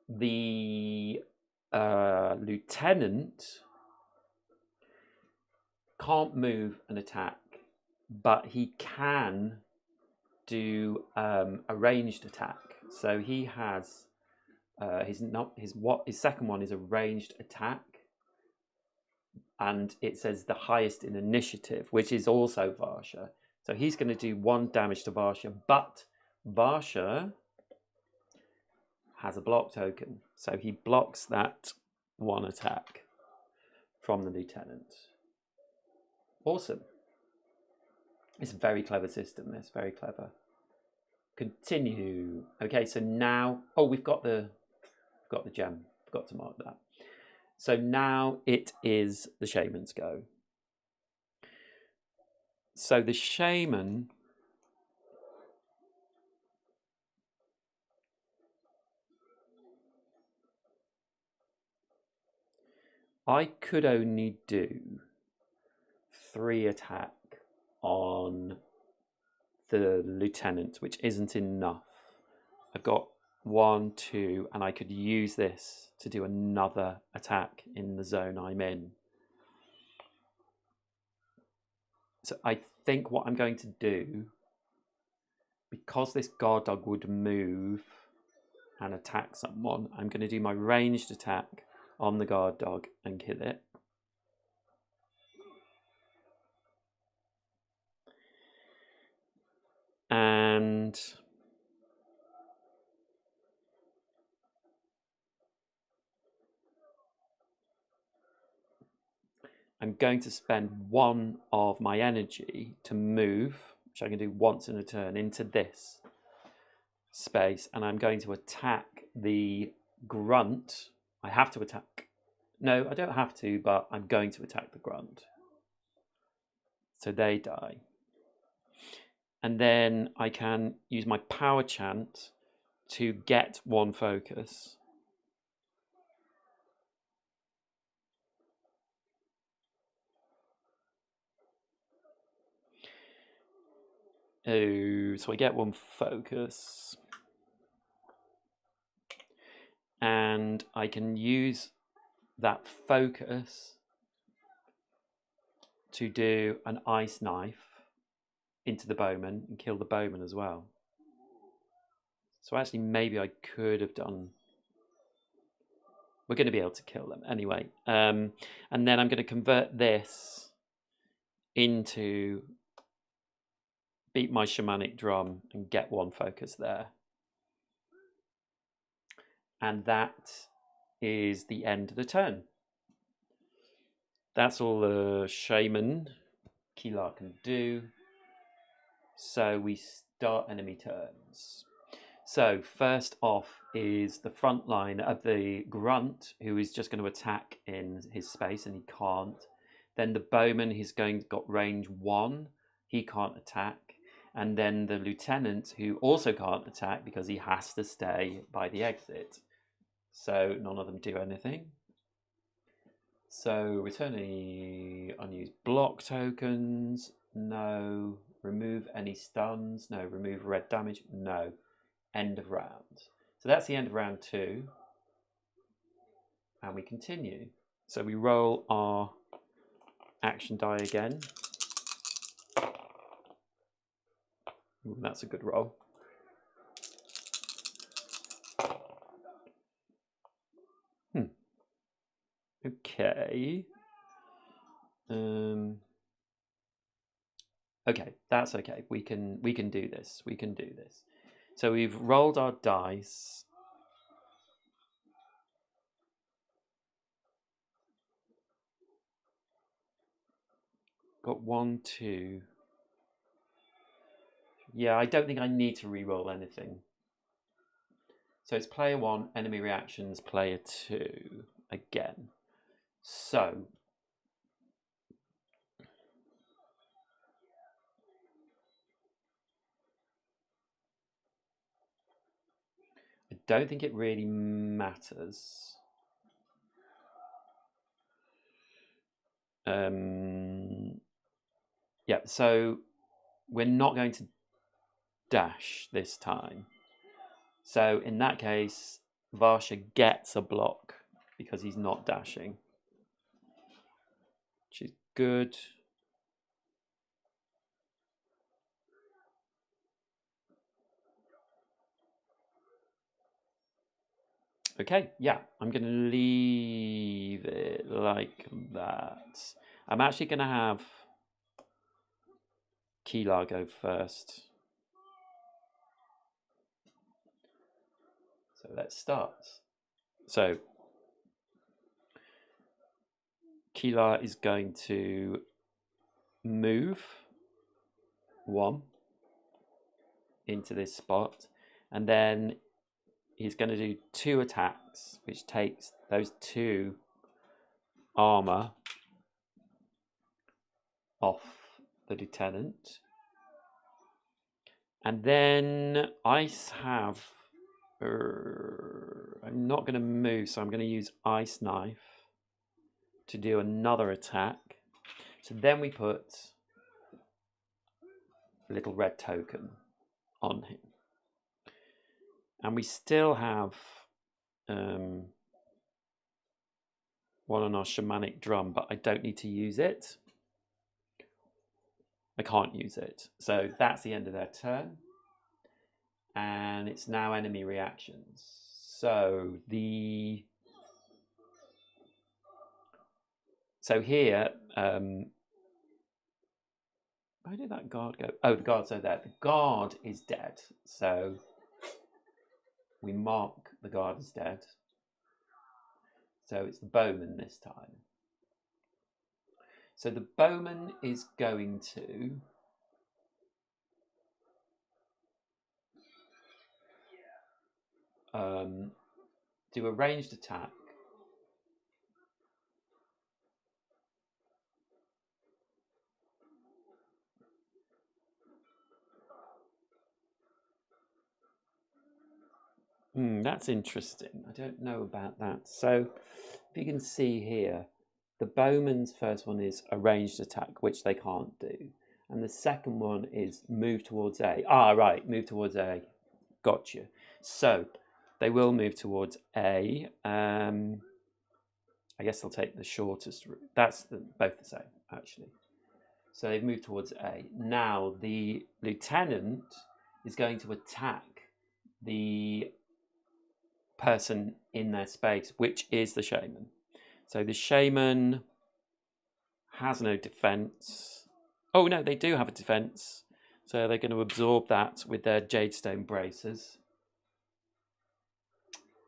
the lieutenant can't move an attack, but he can do a ranged attack. So he has his second one is a ranged attack, and it says the highest in initiative, which is also Varsha. So he's going to do 1 damage to Varsha, but Varsha has a block token, so he blocks that 1 attack from the lieutenant. Awesome. It's a very clever system, this, very clever. Continue. Okay, so now, we've got the gem. Forgot to mark that. So now it is the shaman's go. So the shaman I could only do 3 attack on the lieutenant, which isn't enough. I've got 1, 2, and I could use this to do another attack in the zone I'm in. So I think what I'm going to do, because this guard dog would move and attack someone, I'm going to do my ranged attack on the guard dog and kill it. And I'm going to spend 1 of my energy to move, which I can do once in a turn, into this space, and I'm going to attack the grunt. I have to attack. No, I don't have to, but I'm going to attack the grunt. So they die. And then I can use my power chant to get 1 focus. Oh, so I get 1 focus. And I can use that focus to do an ice knife into the bowman and kill the bowman as well. So actually maybe I could have done... We're going to be able to kill them anyway. And then I'm going to convert this into beat my shamanic drum and get 1 focus there. And that is the end of the turn. That's all the shaman Kilar can do. So we start enemy turns. So first off is the front line of the grunt, who is just going to attack in his space, and he can't. Then the bowman, he's got range 1. He can't attack. And then the lieutenant, who also can't attack because he has to stay by the exit. So none of them do anything. So return any unused block tokens. No. Remove any stuns. No. Remove red damage. No. End of round. So that's the end of round 2. And we continue. So we roll our action die again. Ooh, that's a good roll. Okay. Okay, that's okay. We can do this. We can do this. So we've rolled our dice. Got 1, 2. Yeah, I don't think I need to re-roll anything. So it's player 1, enemy reactions, player 2 again. So I don't think it really matters. Yeah, so we're not going to dash this time. So in that case, Varsha gets a block because he's not dashing, which is good. Okay, yeah, I'm going to leave it like that. I'm actually going to have Keelar go first. So let's start. So Keelar is going to move 1 into this spot, and then he's going to do 2 attacks, which takes those 2 armor off the lieutenant. And then I have... I'm not going to move, so I'm going to use Ice Knife to do another attack. So then we put a little red token on him. And we still have one on our shamanic drum, but I don't need to use it. I can't use it. So that's the end of their turn. And it's now enemy reactions. So here, where did that guard go? Oh, the guard's over there. The guard is dead. So we mark the guard as dead. So it's the bowman this time. So the bowman is going to do a ranged attack. That's interesting. I don't know about that. So if you can see here, the bowman's first one is a ranged attack, which they can't do. And the second one is move towards A. Ah, right, move towards A. Gotcha. So they will move towards A. I guess they'll take the shortest route. That's both the same, actually. So they've moved towards A. Now the lieutenant is going to attack the person in their space, which is the shaman. So the shaman has no defense. Oh no, they do have a defense. So they're going to absorb that with their Jadestone bracers.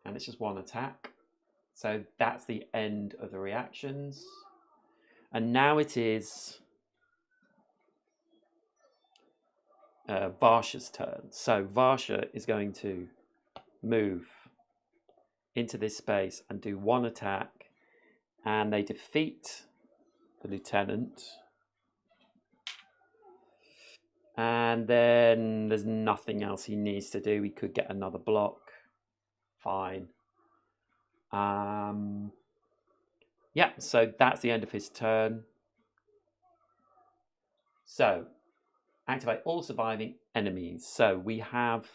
And it's just 1 attack. So that's the end of the reactions. And now it is Varsha's turn. So Varsha is going to move into this space and do 1 attack. And they defeat the lieutenant. And then there's nothing else he needs to do. He could get another block. Fine. Yeah, so that's the end of his turn. So, activate all surviving enemies. So we have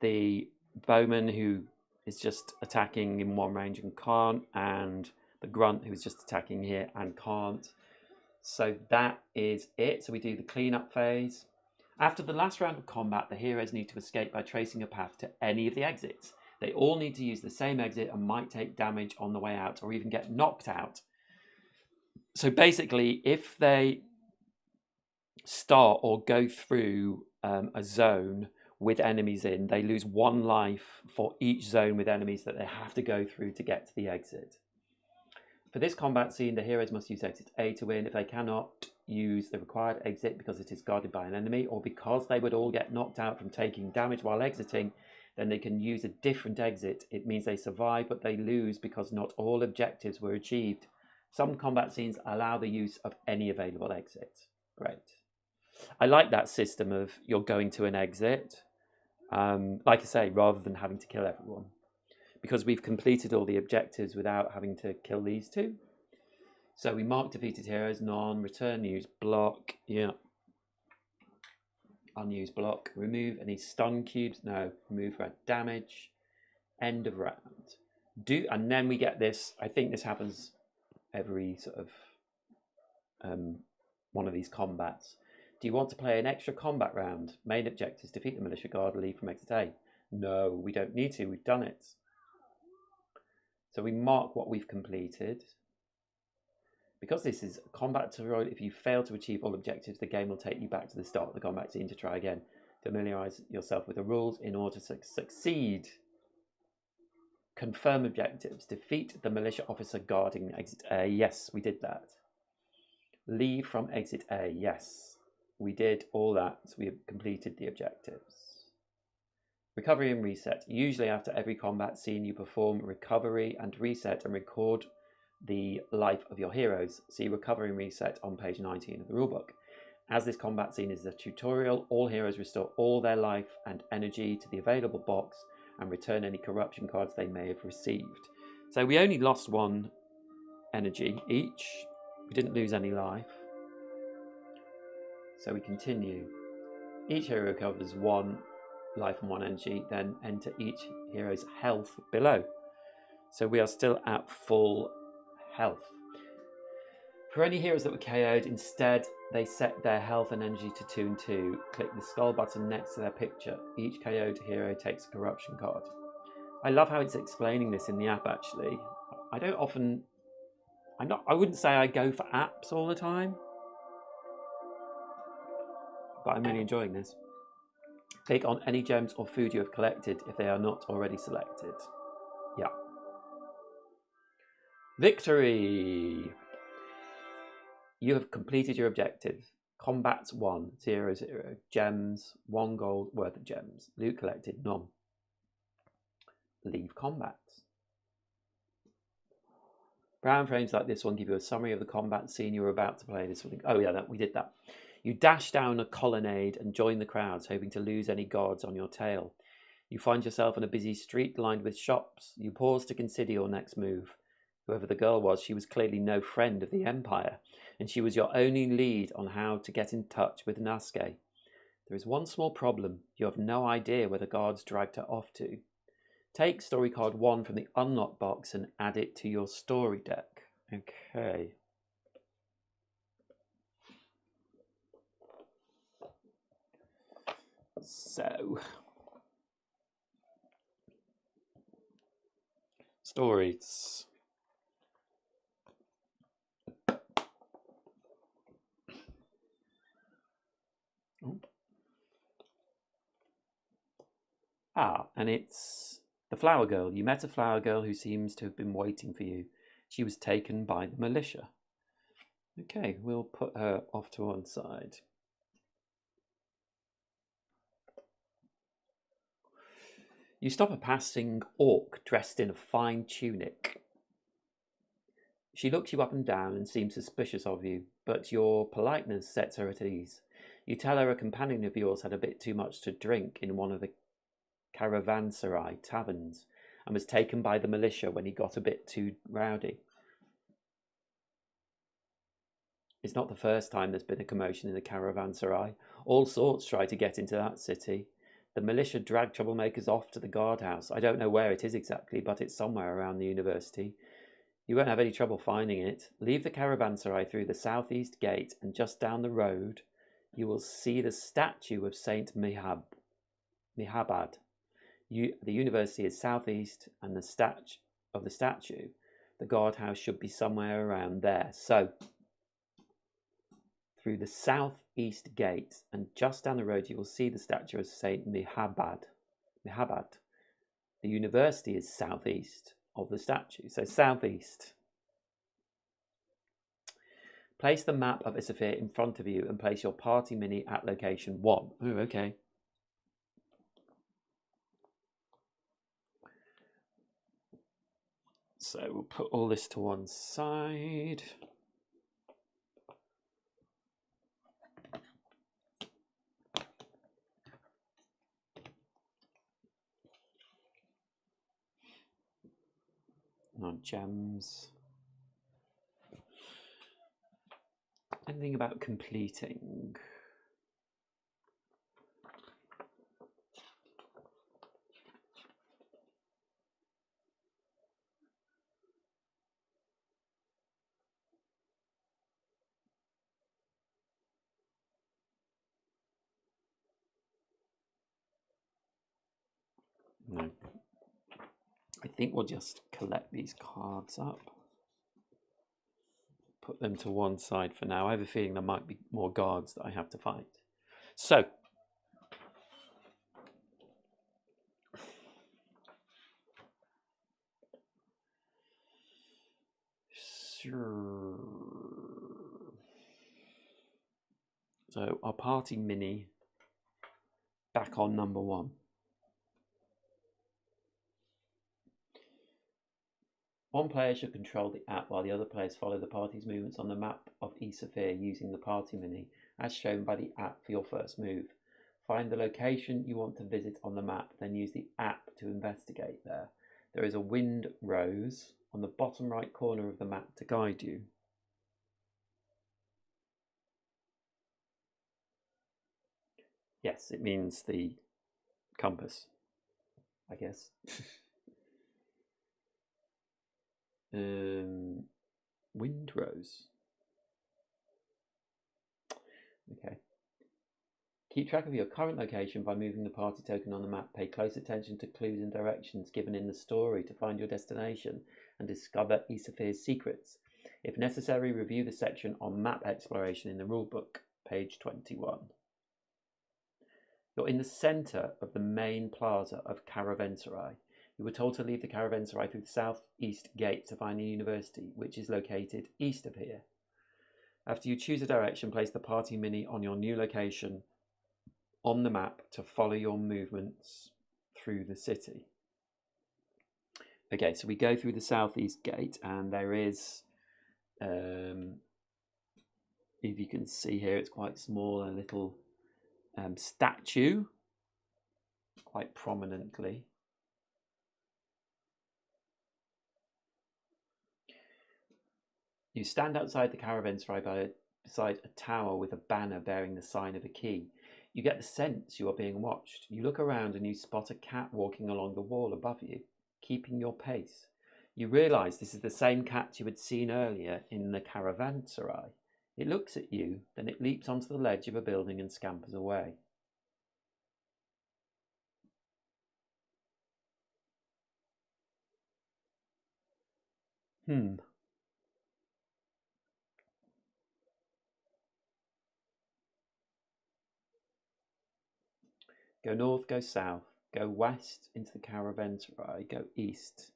the bowman who is just attacking in one range and can't, and the grunt who's just attacking here and can't. So that is it. So we do the cleanup phase. After the last round of combat, the heroes need to escape by tracing a path to any of the exits. They all need to use the same exit and might take damage on the way out or even get knocked out. So basically, if they start or go through a zone with enemies in, they lose 1 life for each zone with enemies that they have to go through to get to the exit. For this combat scene, the heroes must use exit A to win. If they cannot use the required exit because it is guarded by an enemy, or because they would all get knocked out from taking damage while exiting, then they can use a different exit. It means they survive, but they lose because not all objectives were achieved. Some combat scenes allow the use of any available exit. Great. I like that system of you're going to an exit, like I say, rather than having to kill everyone, because we've completed all the objectives without having to kill these two. So we mark defeated heroes, none, return used block, yeah, unused block, remove any stun cubes, no, remove red damage, end of round. And then we get this, I think this happens every sort of one of these combats. Do you want to play an extra combat round? Main objectives: defeat the militia guard, leave from exit A. No, we don't need to, we've done it. So we mark what we've completed. Because this is a combat tutorial, if you fail to achieve all objectives, the game will take you back to the start of the combat scene to try again. Familiarise yourself with the rules in order to succeed. Confirm objectives. Defeat the militia officer guarding exit A. Yes, we did that. Leave from exit A. Yes, we did all that. So we have completed the objectives. Recovery and reset. Usually after every combat scene, you perform recovery and reset and record the life of your heroes. See recovery and reset on page 19 of the rulebook. As this combat scene is a tutorial, all heroes restore all their life and energy to the available box and return any corruption cards they may have received. So we only lost 1 energy each. We didn't lose any life. So we continue. Each hero recovers 1 life and 1 energy, then enter each hero's health below. So we are still at full health. For any heroes that were KO'd, instead they set their health and energy to 2 and 2. Click the skull button next to their picture. Each KO'd hero takes a corruption card. I love how it's explaining this in the app actually. I wouldn't say I go for apps all the time, but I'm really enjoying this. Click on any gems or food you have collected if they are not already selected. Yeah. Victory! You have completed your objective. Combats 1, 0, 0. Gems, 1 gold worth of gems. Loot collected, none. Leave combat. Brown frames like this one give you a summary of the combat scene you're about to play. Oh yeah, we did that. You dash down a colonnade and join the crowds, hoping to lose any guards on your tail. You find yourself on a busy street lined with shops. You pause to consider your next move. Whoever the girl was, she was clearly no friend of the Empire, and she was your only lead on how to get in touch with Nasuke. There is one small problem. You have no idea where the guards dragged her off to. Take story card 1 from the unlock box and add it to your story deck. Okay. So, stories. And it's the flower girl. You met a flower girl who seems to have been waiting for you. She was taken by the militia. Okay, we'll put her off to one side. You stop a passing orc dressed in a fine tunic. She looks you up and down and seems suspicious of you, but your politeness sets her at ease. You tell her a companion of yours had a bit too much to drink in one of the caravanserai taverns and was taken by the militia when he got a bit too rowdy. It's not the first time there's been a commotion in the caravanserai. All sorts try to get into that city. The militia drag troublemakers off to the guardhouse. I don't know where it is exactly, but it's somewhere around the university. You won't have any trouble finding it. Leave the caravanserai through the southeast gate, and just down the road, you will see the statue of Saint Mihabad. The university is southeast, and the statue, the guardhouse should be somewhere around there. So, through the southeast gate, and just down the road, you will see the statue of Saint Mihabad. The university is southeast of the statue. So southeast. Place the map of Isafir in front of you and place your party mini at location 1. Oh, okay. So we'll put all this to one side. No gems. Anything about completing? No. I think we'll just collect these cards up. Put them to one side for now. I have a feeling there might be more guards that I have to fight. So, our party mini back on number 1. One player should control the app while the other players follow the party's movements on the map of Isafir using the party mini as shown by the app for your first move. Find the location you want to visit on the map, then use the app to investigate there. There is a wind rose on the bottom right corner of the map to guide you. Yes, it means the compass, I guess. Windrose. Okay. Keep track of your current location by moving the party token on the map. Pay close attention to clues and directions given in the story to find your destination and discover Isafir's secrets. If necessary, review the section on map exploration in the rulebook, page 21. You're in the centre of the main plaza of Caravanserai. You were told to leave the caravanserai through the southeast gate to find the university, which is located east of here. After you choose a direction, place the party mini on your new location on the map to follow your movements through the city. Okay, so we go through the southeast gate, and there is, if you can see here, it's quite small, a little statue, quite prominently. You stand outside the caravanserai beside a tower with a banner bearing the sign of a key. You get the sense you are being watched. You look around and you spot a cat walking along the wall above you, keeping your pace. You realise this is the same cat you had seen earlier in the caravanserai. It looks at you, then it leaps onto the ledge of a building and scampers away. Go north, go south, go west into the caravanserai, go east.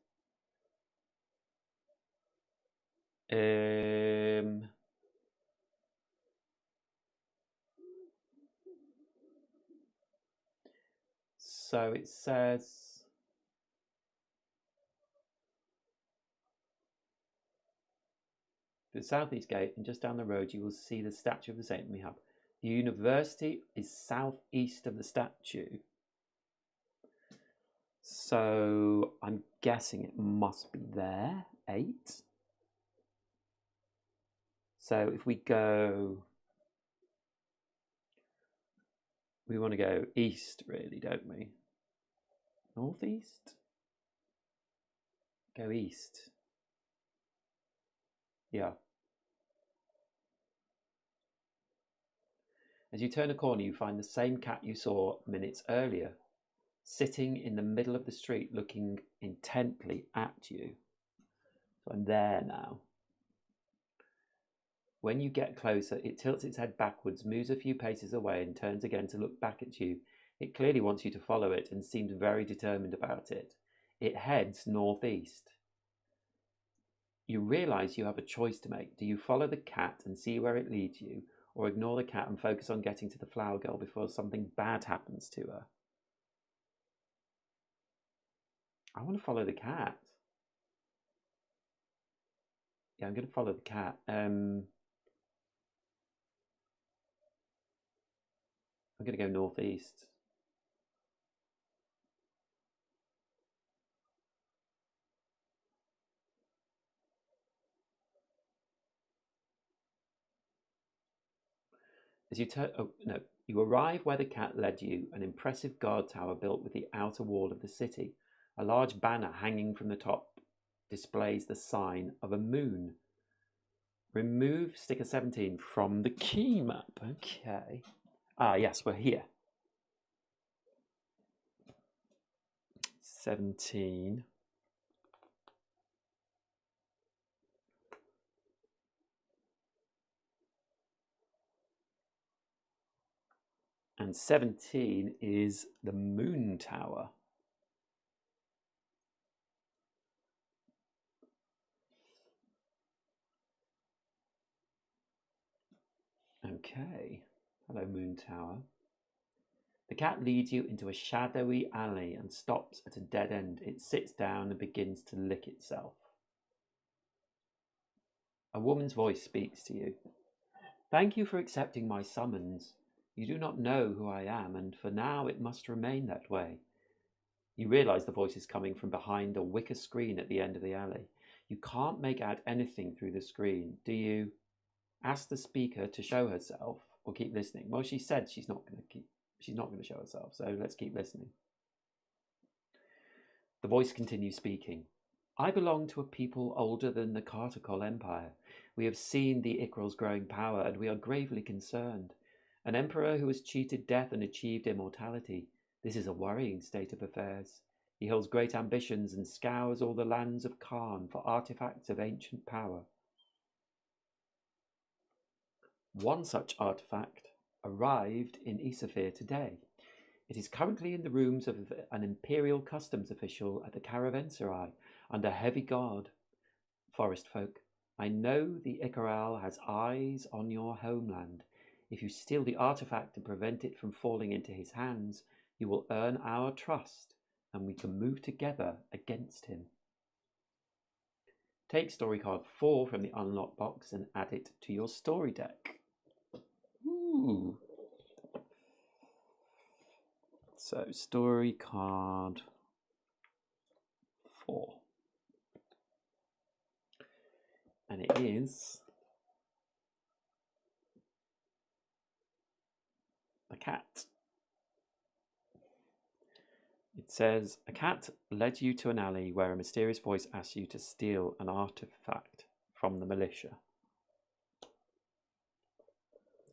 So it says the southeast gate, and just down the road you will see the statue of the Saint Mihab. The university is southeast of the statue. So I'm guessing it must be there. 8. So if we go, we want to go east, really, don't we? Northeast? Go east. Yeah. As you turn a corner, you find the same cat you saw minutes earlier, sitting in the middle of the street, looking intently at you. So I'm there now. When you get closer, it tilts its head backwards, moves a few paces away, and turns again to look back at you. It clearly wants you to follow it and seems very determined about it. It heads northeast. You realize you have a choice to make. Do you follow the cat and see where it leads you, or ignore the cat and focus on getting to the flower girl before something bad happens to her? I want to follow the cat. Yeah, I'm going to follow the cat. I'm going to go northeast. As you turn, you arrive where the cat led you, an impressive guard tower built with the outer wall of the city. A large banner hanging from the top displays the sign of a moon. Remove sticker 17 from the key map. Okay. Ah, yes, we're here. 17. And 17 is the moon tower. Okay. Hello, moon tower. The cat leads you into a shadowy alley and stops at a dead end. It sits down and begins to lick itself. A woman's voice speaks to you. Thank you for accepting my summons. You do not know who I am, and for now it must remain that way. You realize the voice is coming from behind a wicker screen at the end of the alley. You can't make out anything through the screen. Do you ask the speaker to show herself or keep listening? Well, she said she's not going to show herself, so let's keep listening. The voice continues speaking. I belong to a people older than the Cartacol Empire. We have seen the Ikral's growing power, and we are gravely concerned. An emperor who has cheated death and achieved immortality. This is a worrying state of affairs. He holds great ambitions and scours all the lands of Kaan for artifacts of ancient power. One such artifact arrived in Isafir today. It is currently in the rooms of an imperial customs official at the caravanserai under heavy guard. Forest folk, I know the Ikaral has eyes on your homeland. If you steal the artifact and prevent it from falling into his hands, you will earn our trust, and we can move together against him. Take story card 4 from the unlock box and add it to your story deck. Ooh. So, story card 4. And it is a cat. It says, a cat led you to an alley where a mysterious voice asked you to steal an artifact from the militia.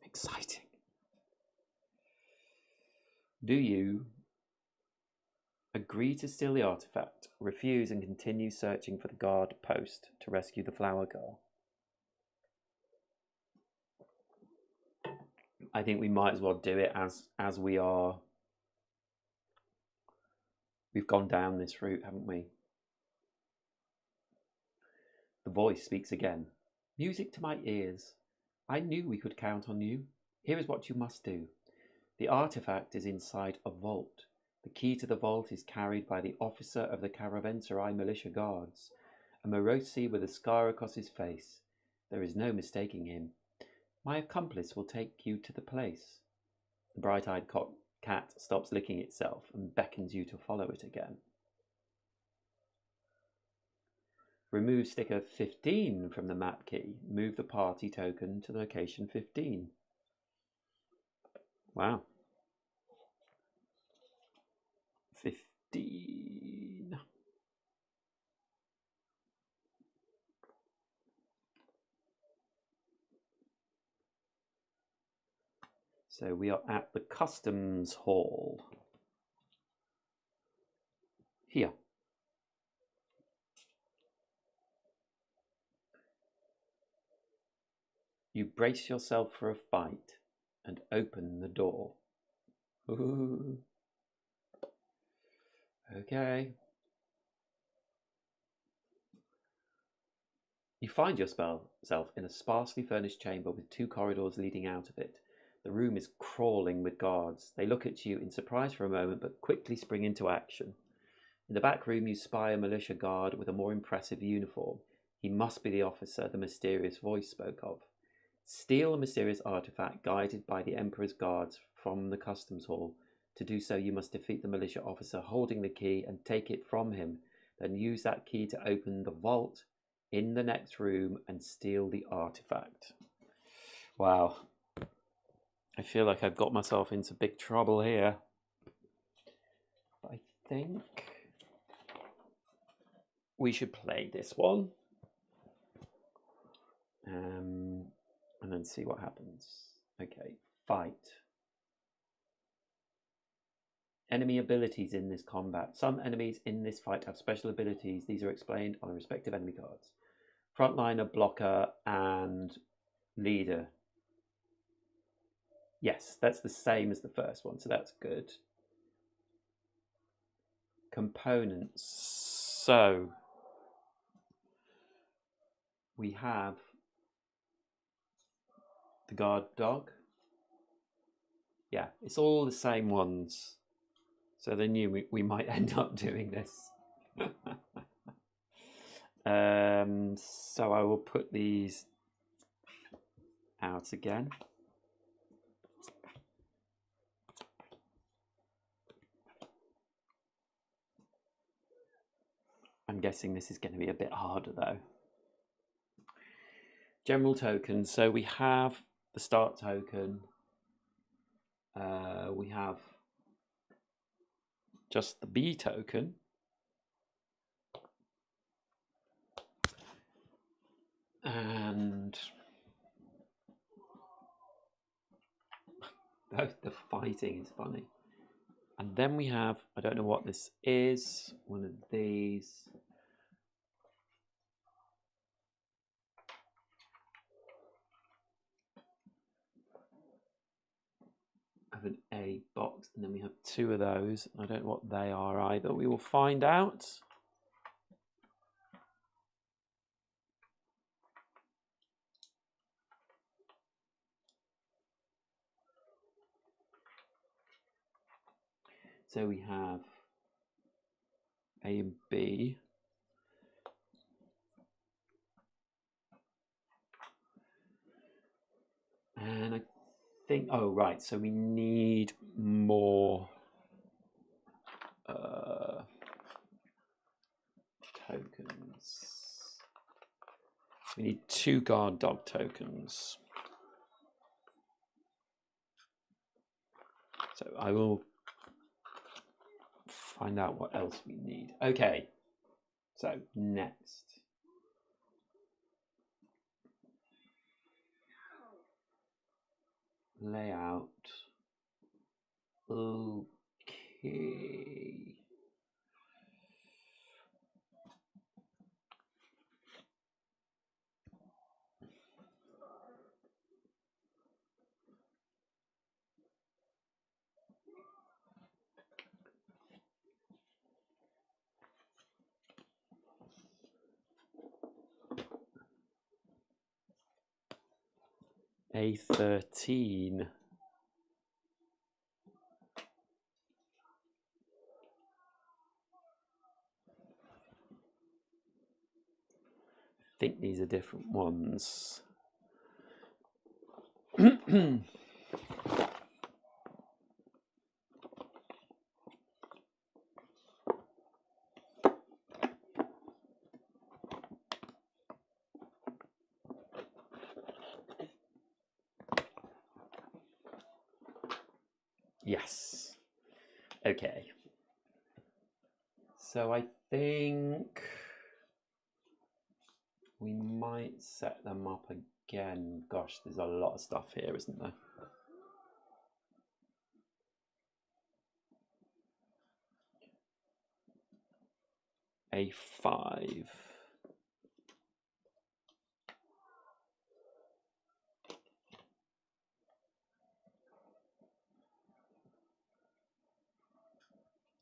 Exciting. Do you agree to steal the artifact, refuse, and continue searching for the guard post to rescue the flower girl? I think we might as well do it as we are. We've gone down this route, haven't we? The voice speaks again. Music to my ears. I knew we could count on you. Here is what you must do. The artifact is inside a vault. The key to the vault is carried by the officer of the Caravanserai militia guards, a Morosi with a scar across his face. There is no mistaking him. My accomplice will take you to the place. The bright-eyed cat stops licking itself and beckons you to follow it again. Remove sticker 15 from the map key. Move the party token to location 15. Wow. 15. So we are at the customs hall. Here. You brace yourself for a fight and open the door. Ooh. Okay. You find yourself in a sparsely furnished chamber with 2 corridors leading out of it. The room is crawling with guards. They look at you in surprise for a moment, but quickly spring into action. In the back room, you spy a militia guard with a more impressive uniform. He must be the officer the mysterious voice spoke of. Steal a mysterious artifact guided by the Emperor's guards from the customs hall. To do so, you must defeat the militia officer holding the key and take it from him. Then use that key to open the vault in the next room and steal the artifact. Wow. I feel like I've got myself into big trouble here. But I think we should play this one. And then see what happens. Okay, fight. Enemy abilities in this combat. Some enemies in this fight have special abilities. These are explained on the respective enemy cards. Frontliner, blocker, and leader. Yes, that's the same as the first one, so that's good. Components. So we have the guard dog. Yeah, it's all the same ones. So they knew we might end up doing this. So I will put these out again. I'm guessing this is going to be a bit harder though. General tokens. So we have the start token. We have just the B token. And the fighting is funny. And then we have, I don't know what this is, one of these. Have an A box, and then we have 2 of those. I don't know what they are either. We will find out. So we have A and B. And I think, oh right, so we need more tokens. We need 2 guard dog tokens. So I will find out what else we need. Okay, so next. Layout. Okay. A13. I think these are different ones. Yes. Okay. So I think we might set them up again. Gosh, there's a lot of stuff here, isn't there? A5.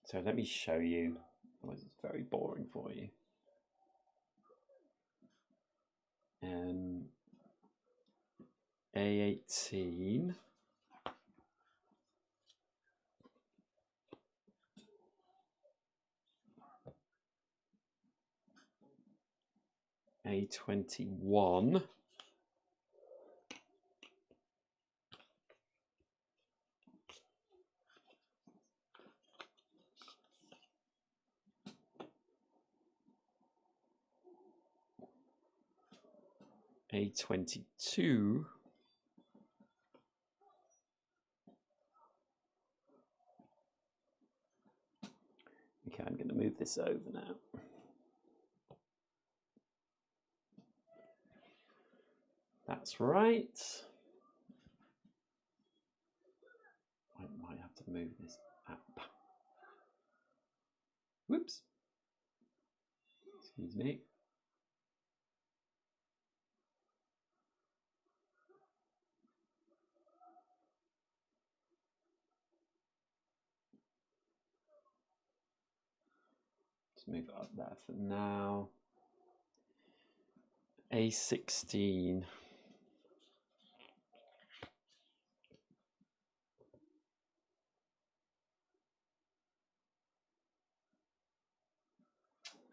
So let me show you. Otherwise it's very boring for you. A18. A21. A22. Okay, I'm going to move this over now. That's right. I might have to move this up. Whoops. Excuse me. Just move it up there for now. A16.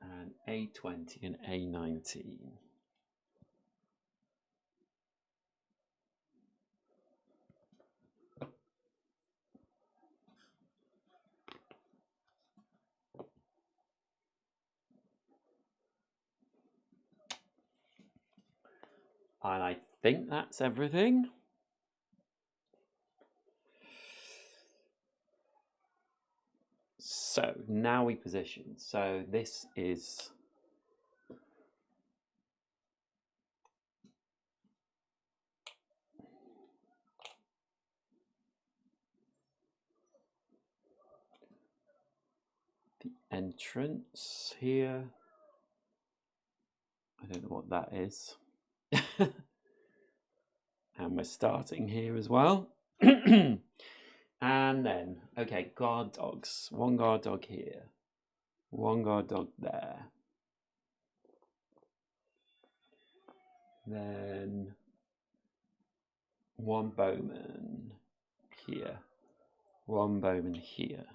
And A20 and A19. And I think that's everything. So now we position. So this is the entrance here. I don't know what that is. And we're starting here as well. And then, okay, guard dogs. One guard dog here. One guard dog there. Then one bowman here. One bowman here.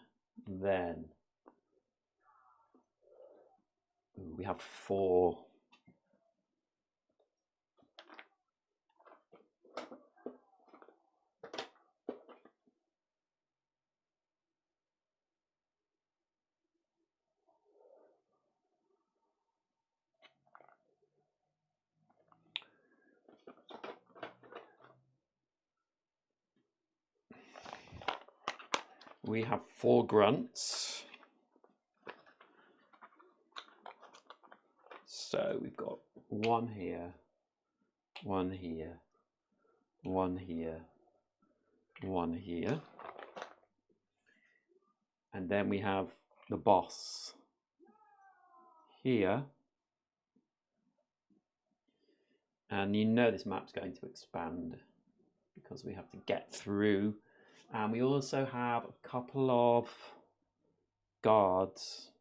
Then we have 4. We have 4 grunts. So we've got 1 here, 1 here, 1 here, 1 here. And then we have the boss here. And you know this map's going to expand because we have to get through. And we also have a couple of guards.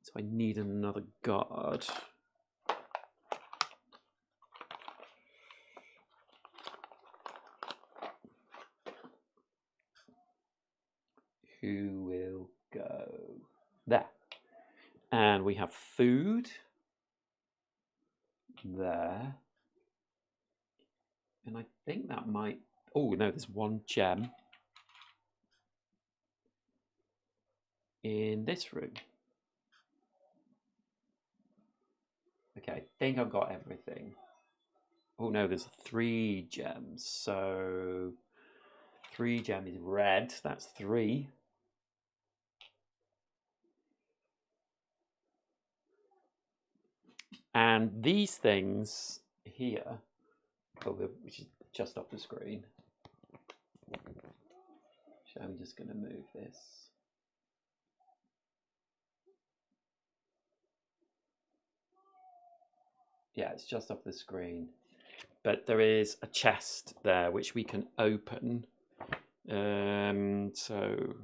So I need another guard. Who will go there? And we have food there. And I think that might... Oh, no, there's 1 gem in this room. Okay, I think I've got everything. Oh no, there's 3 gems. So 3 gem is red. That's 3. And these things here, which is just off the screen. So I'm just going to move this. Yeah, it's just off the screen. But there is a chest there which we can open. So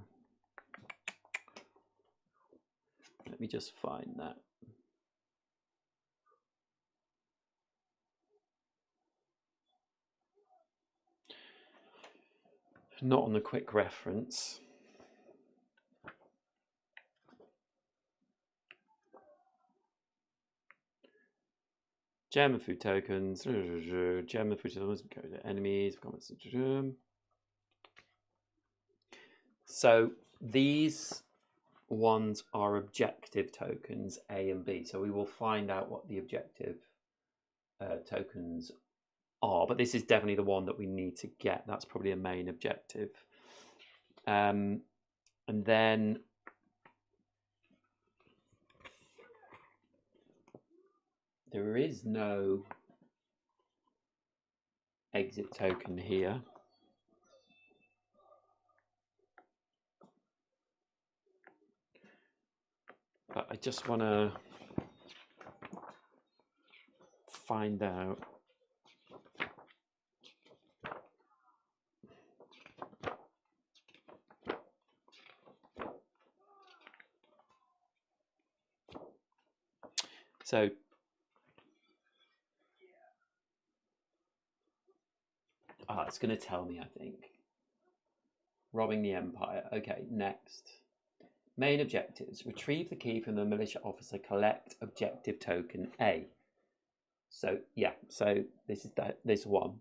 let me just find that. Not on the quick reference. Gem of food tokens. Gem of food tokens. Go to enemies. So these ones are objective tokens, A and B. So we will find out what the objective tokens are. But this is definitely the one that we need to get. That's probably a main objective. And then there is no exit token here. But I just want to find out. So it's going to tell me, I think. Robbing the Empire. Okay, next. Main objectives. Retrieve the key from the militia officer. Collect objective token A. So, yeah. So, this is this one.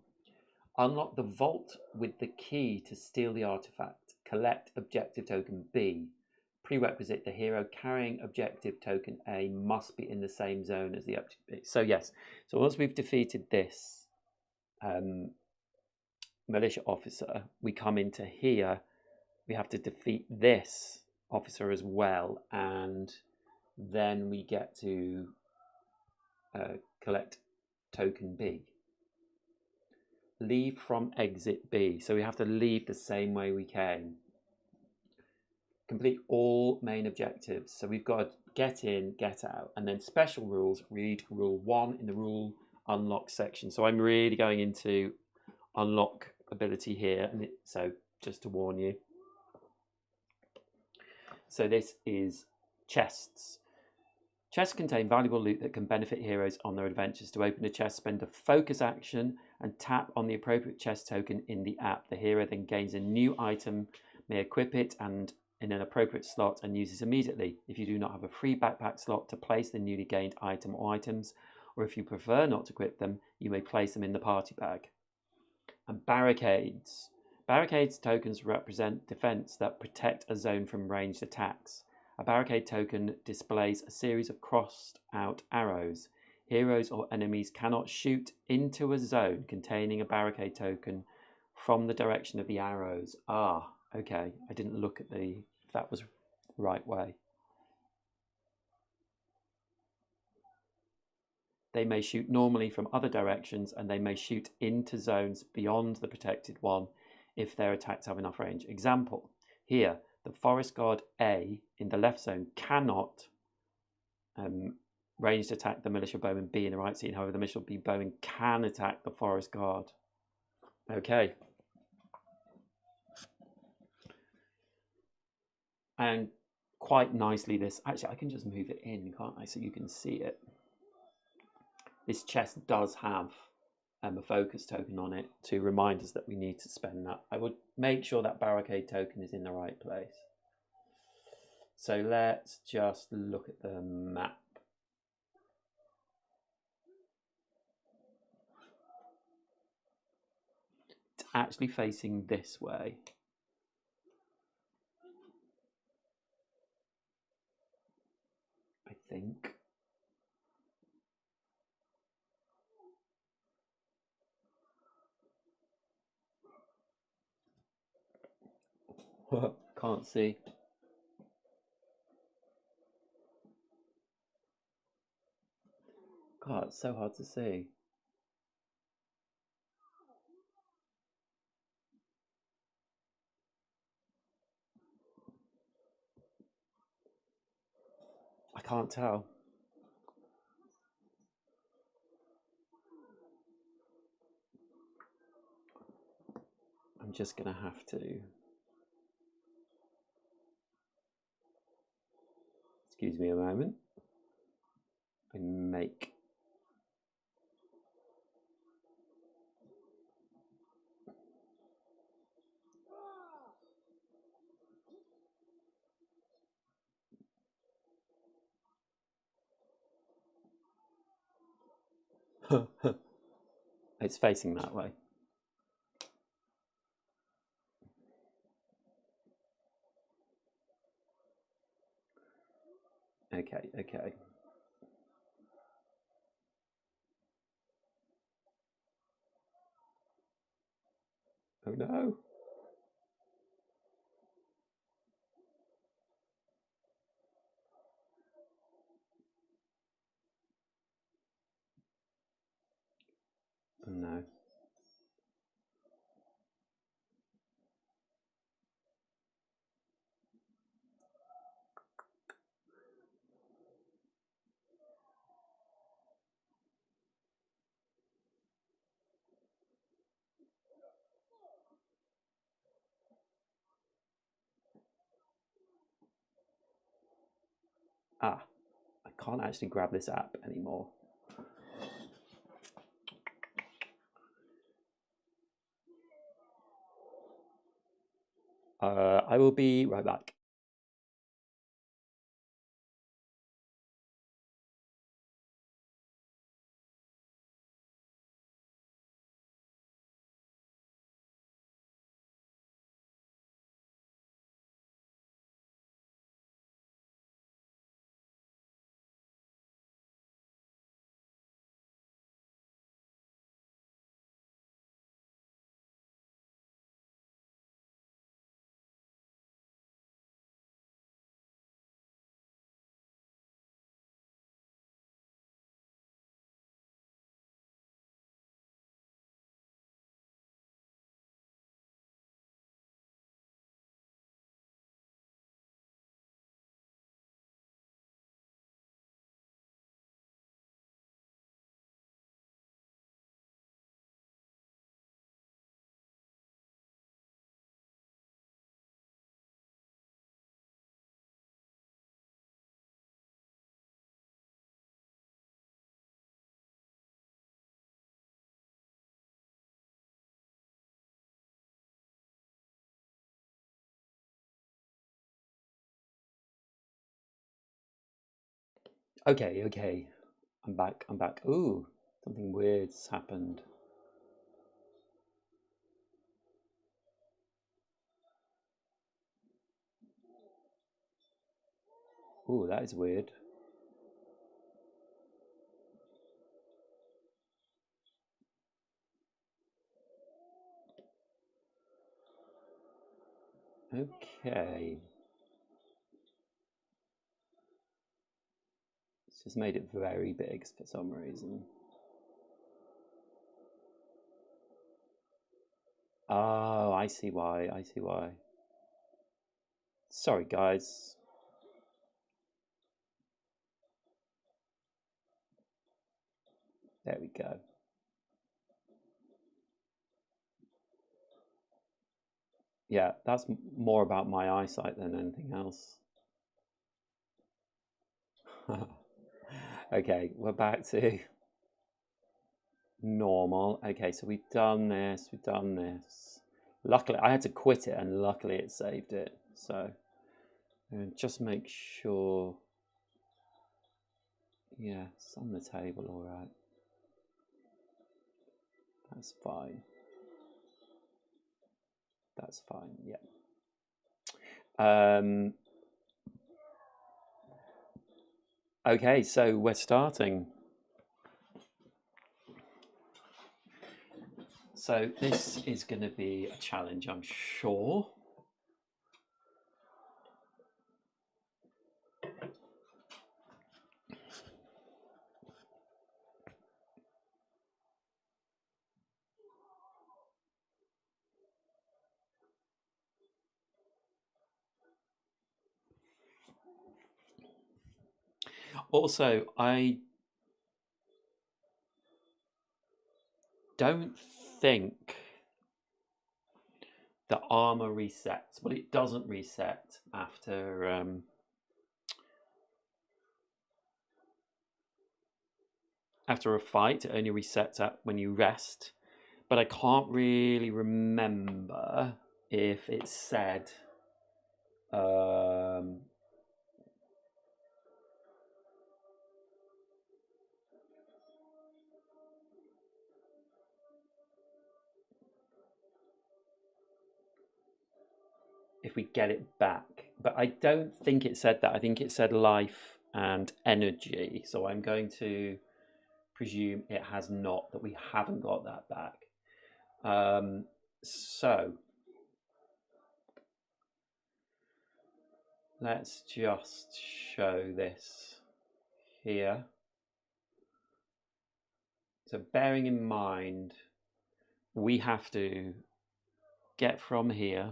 Unlock the vault with the key to steal the artifact. Collect objective token B. Prerequisite, the hero carrying objective token A must be in the same zone as the objective B. So, yes. So, once we've defeated this militia officer, we come into here. We have to defeat this officer as well, and then we get to collect token B. Leave from exit B. So we have to leave the same way we came. Complete all main objectives. So we've got to get in, get out, and then special rules. Read rule 1 in the rule unlock section. So I'm really going into unlock ability here, and so just to warn you. So this is chests. Chests contain valuable loot that can benefit heroes on their adventures. To open a chest, spend a focus action and tap on the appropriate chest token in the app. The hero then gains a new item, may equip it and in an appropriate slot and use it immediately. If you do not have a free backpack slot to place the newly gained item or items, or if you prefer not to equip them, you may place them in the party bag. And barricades. Barricades tokens represent defense that protect a zone from ranged attacks. A barricade token displays a series of crossed out arrows. Heroes or enemies cannot shoot into a zone containing a barricade token from the direction of the arrows. Okay. I didn't look at if that was the right way. They may shoot normally from other directions, and they may shoot into zones beyond the protected one if their attacks have enough range. Example, here, the Forest Guard A in the left zone cannot ranged attack the Militia Bowman B in the right scene. However, the Militia B Bowman can attack the Forest Guard. Okay. And quite nicely this, actually I can just move it in, can't I, so you can see it. This chest does have a focus token on it to remind us that we need to spend that. I would make sure that barricade token is in the right place. So let's just look at the map. It's actually facing this way. I think. Can't see. God, it's so hard to see. I can't tell. I'm just gonna have to. Excuse me a moment. And make. It's facing that way. Okay, okay. Oh no. Oh no. Ah, I can't actually grab this app anymore. I will be right back. Okay, okay. I'm back. I'm back. Ooh, something weird's happened. Ooh, that is weird. Okay. It's just made it very big for some reason. Oh, I see why. I see why. Sorry, guys. There we go. Yeah, that's more about my eyesight than anything else. Okay, we're back to normal. Okay, so we've done this, we've done this. Luckily, I had to quit it, and luckily it saved it. So, just make sure. Yeah, it's on the table, all right. That's fine. That's fine, yeah. Okay, so we're starting. So this is going to be a challenge, I'm sure. Also, I don't think the armor resets. Well, it doesn't reset after after a fight. It only resets up when you rest. But I can't really remember if it said if we get it back. But I don't think it said that. I think it said life and energy. So I'm going to presume it has not, that we haven't got that back. So let's just show this here. So bearing in mind, we have to get from here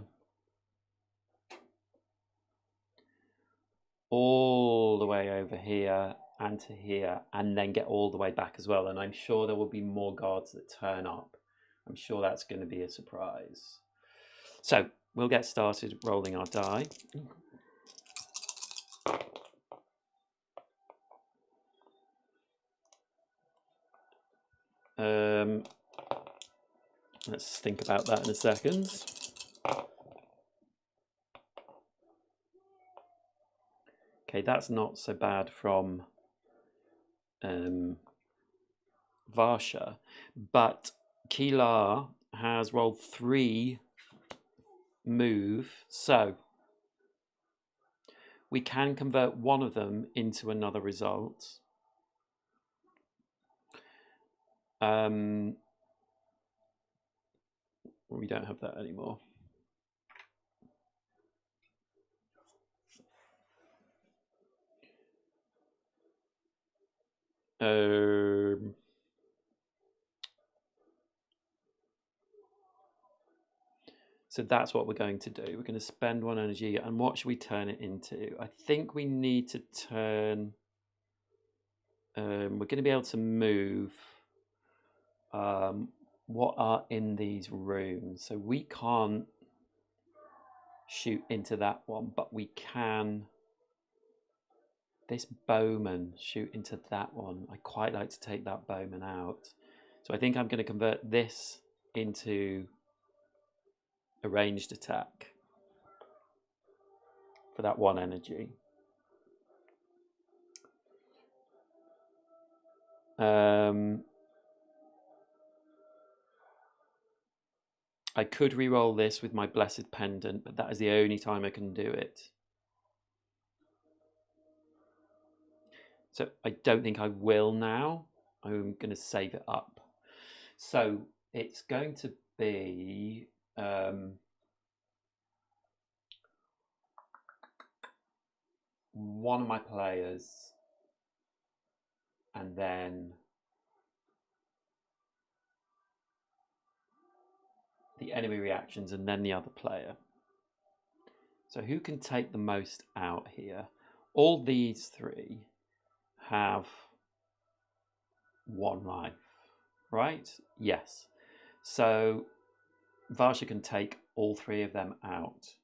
all the way over here and to here, and then get all the way back as well. And I'm sure there will be more guards that turn up. I'm sure that's going to be a surprise. So we'll get started rolling our die. Let's think about that in a second. Okay, that's not so bad from Varsha, but Kilar has rolled 3 move, so we can convert one of them into another result. We don't have that anymore. So that's what we're going to do. We're going to spend 1 energy, and what should we turn it into? I think we need to turn... we're going to be able to move what are in these rooms. So we can't shoot into that one, but we can... This bowman shoot into that one. I quite like to take that bowman out. So I think I'm going to convert this into a ranged attack for that 1 energy. I could re-roll this with my Blessed Pendant, but that is the only time I can do it. So I don't think I will now. I'm going to save it up. So it's going to be... one of my players, and then the enemy reactions, and then the other player. So who can take the most out here? All these 3 have 1 life, right? Yes. So Varsha can take all 3 of them out.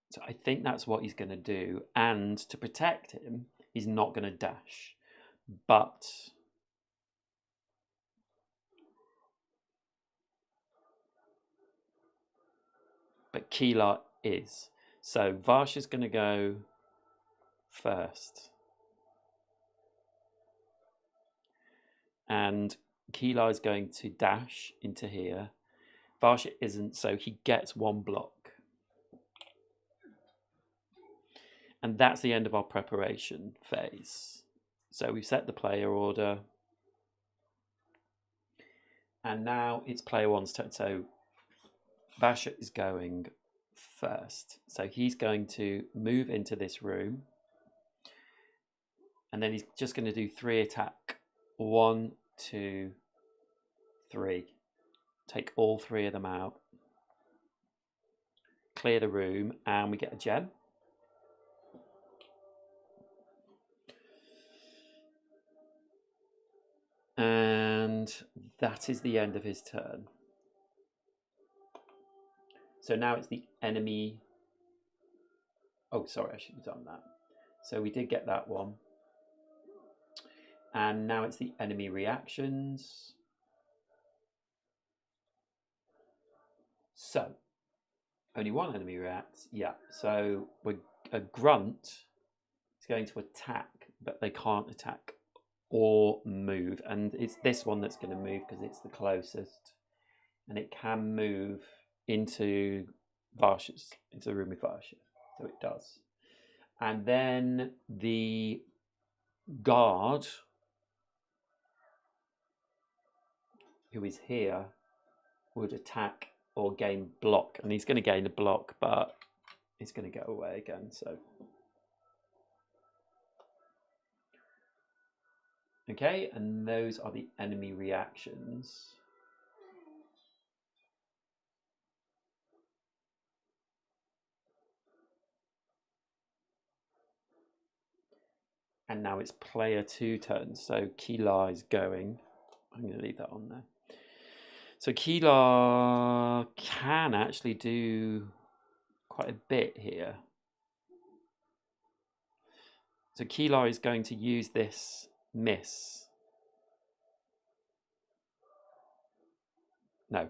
So I think that's what he's going to do. And to protect him, he's not going to dash. But Kilar is. So Varsha's going to go first. And Kilar is going to dash into here. Varsha isn't, so he gets 1 block. And that's the end of our preparation phase. So we've set the player order. And now it's player 1's turn. So Varsha is going first. So he's going to move into this room. And then he's just going to do 3 attack. 1, 2, 3. Take all 3 of them out. Clear the room, and we get a gem. that is the end of his turn. So now it's the enemy. Oh, sorry, I should have done that. So we did get that one. And now it's the enemy reactions. So, only one enemy reacts. Yeah, so a grunt is going to attack, but they can't attack or move. And it's this one that's going to move because it's the closest. And it can move into Varsha's, into the room with Varsha. So it does. And then the guard, who is here, would attack or gain block. And he's going to gain a block, but it's going to go away again. So, okay, and those are the enemy reactions. And now it's player 2 turns. So Keelar is going. I'm going to leave that on there. So Keelar can actually do quite a bit here. So Keelar is going to use this miss. No.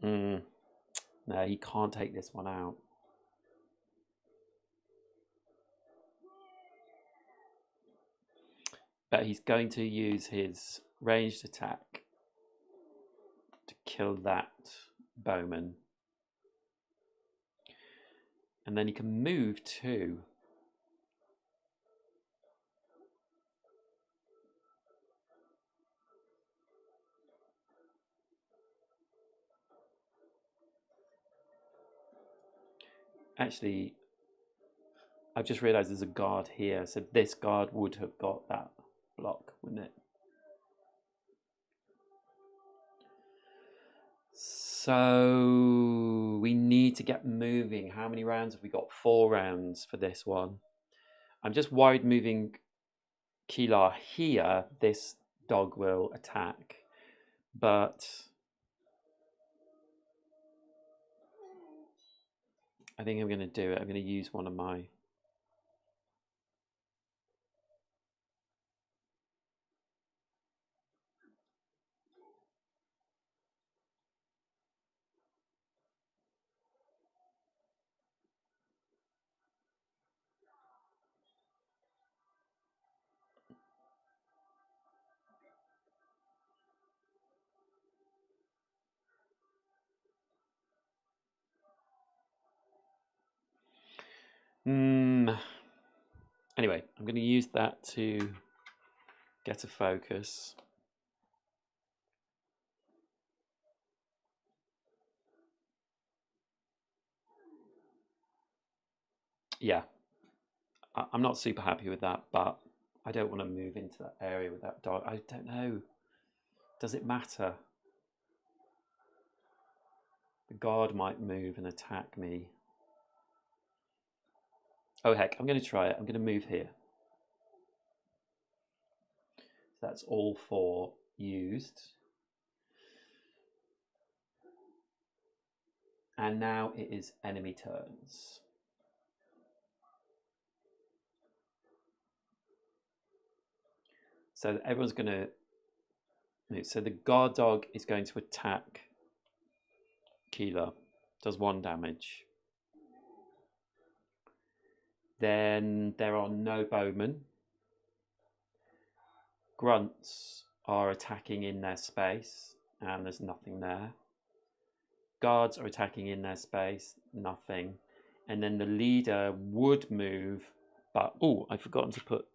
No, he can't take this one out. But he's going to use his ranged attack to kill that bowman. And then he can move too. Actually, I've just realised there's a guard here. So this guard would have got that block, wouldn't it? So we need to get moving. How many rounds have we got? 4 rounds for this one. I'm just worried moving Keelar here, this dog will attack. But I think I'm going to do it. I'm going to use one of my... Anyway, I'm going to use that to get a focus. Yeah, I'm not super happy with that, but I don't want to move into that area with that dog. I don't know. Does it matter? The guard might move and attack me. Oh heck, I'm going to try it. I'm going to move here. So that's all 4 used. And now it is enemy turns. So everyone's going to move. So the guard dog is going to attack Keelar. Does 1 damage. Then there are no bowmen. Grunts are attacking in their space, and there's nothing there. Guards are attacking in their space, nothing. And then the leader would move, but oh, I've forgotten to put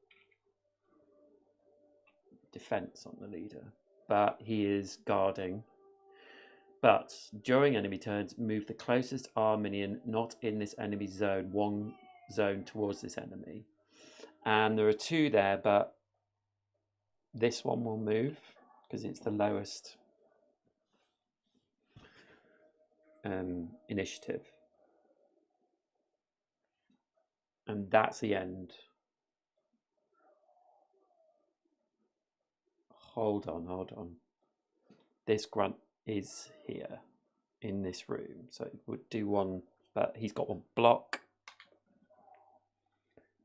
defense on the leader. But he is guarding. But during enemy turns, move the closest Arminian not in this enemy zone, 1 zone towards this enemy. And there are 2 there, but this one will move because it's the lowest initiative. And that's the end. hold on. This grunt is here in this room, so it would do one, but he's got one block,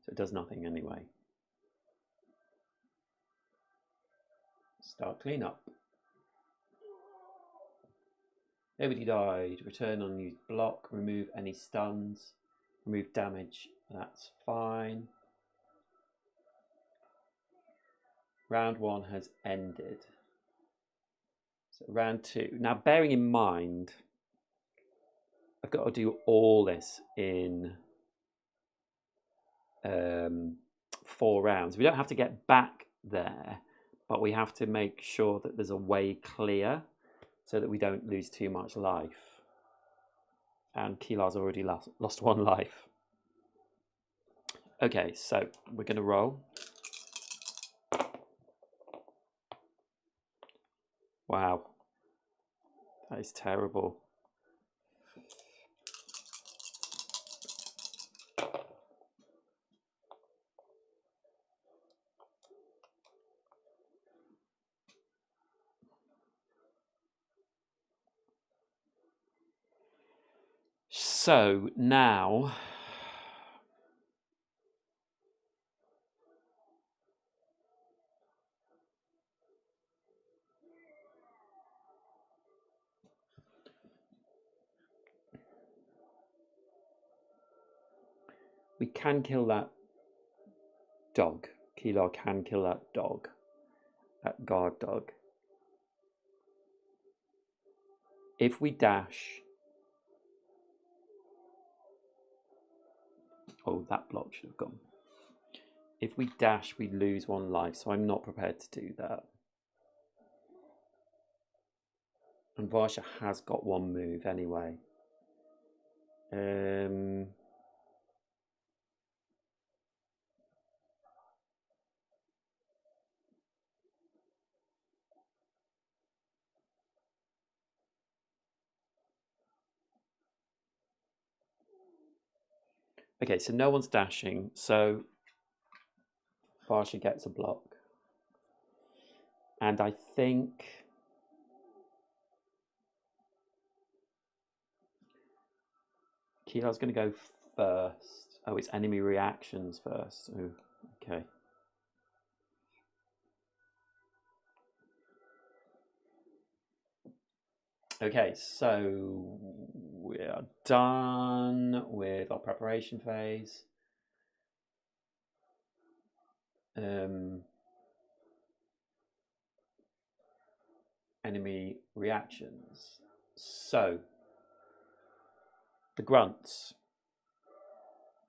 so it does nothing anyway. Start cleanup. Nobody died. Return unused block. Remove any stuns. Remove damage. That's fine. Round 1 has ended. So round 2. Now, bearing in mind, I've got to do all this in 4 rounds. We don't have to get back there, but we have to make sure that there's a way clear so that we don't lose too much life. And Keelar's already lost 1 life. Okay, so we're going to roll. Wow. That is terrible. So now we can kill that dog. Keelar can kill that dog, that guard dog. If we dash, oh, that block should have gone. If we dash, we lose 1 life, so I'm not prepared to do that. And Varsha has got 1 move anyway. Okay, so no one's dashing, so Varsha gets a block. And I think Keelar's going to go first. Oh, it's enemy reactions first. Oh, okay. Okay, so we are done with our preparation phase. Enemy reactions. So the grunts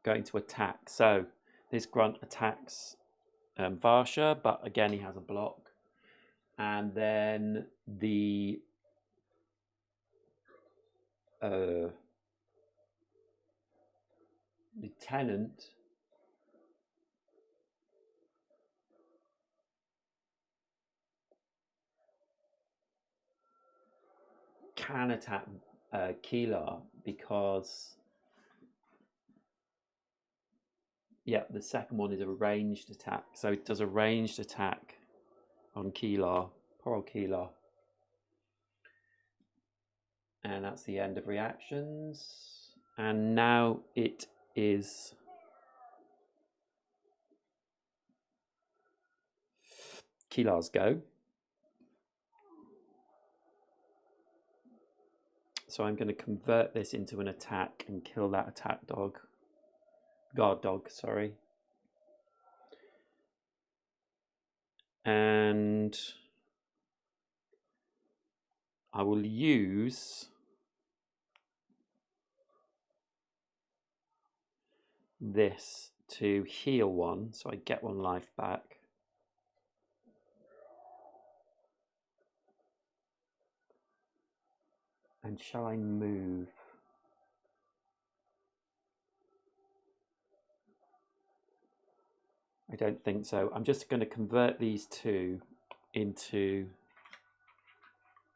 going to attack. So this grunt attacks Varsha, but again he has a block. And then the lieutenant can attack Keelar because, yeah, the second one is a ranged attack. So it does a ranged attack on Keelar. Poor old Keelar. And that's the end of reactions. And now it is Keelar's go. So I'm going to convert this into an attack and kill that attack dog. Guard dog, sorry. And I will use this to heal 1, so I get 1 life back. And shall I move? I don't think so. I'm just going to convert these 2 into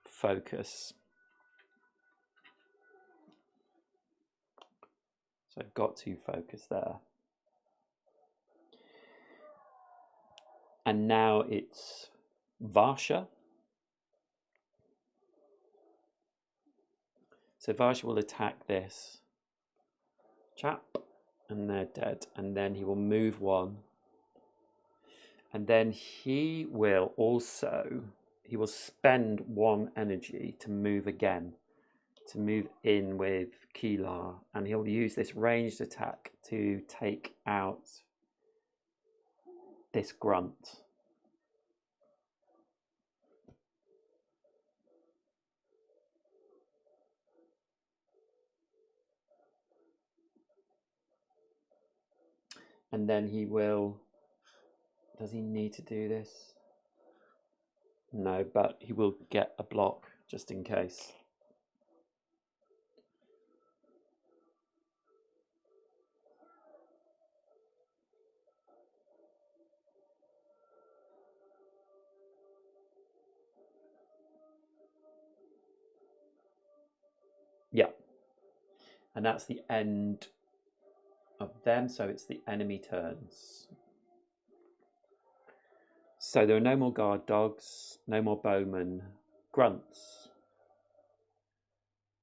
focus. So I've got 2 focus there. And now it's Varsha. So Varsha will attack this chap, and they're dead. And then he will move one. And then he will also, he will spend one energy to move again, to move in with Keelar. And he'll use this ranged attack to take out this grunt. And then he will, does he need to do this? No, but he will get a block just in case. Yeah. And that's the end of them, so it's the enemy turns. So there are no more guard dogs, no more bowmen, grunts.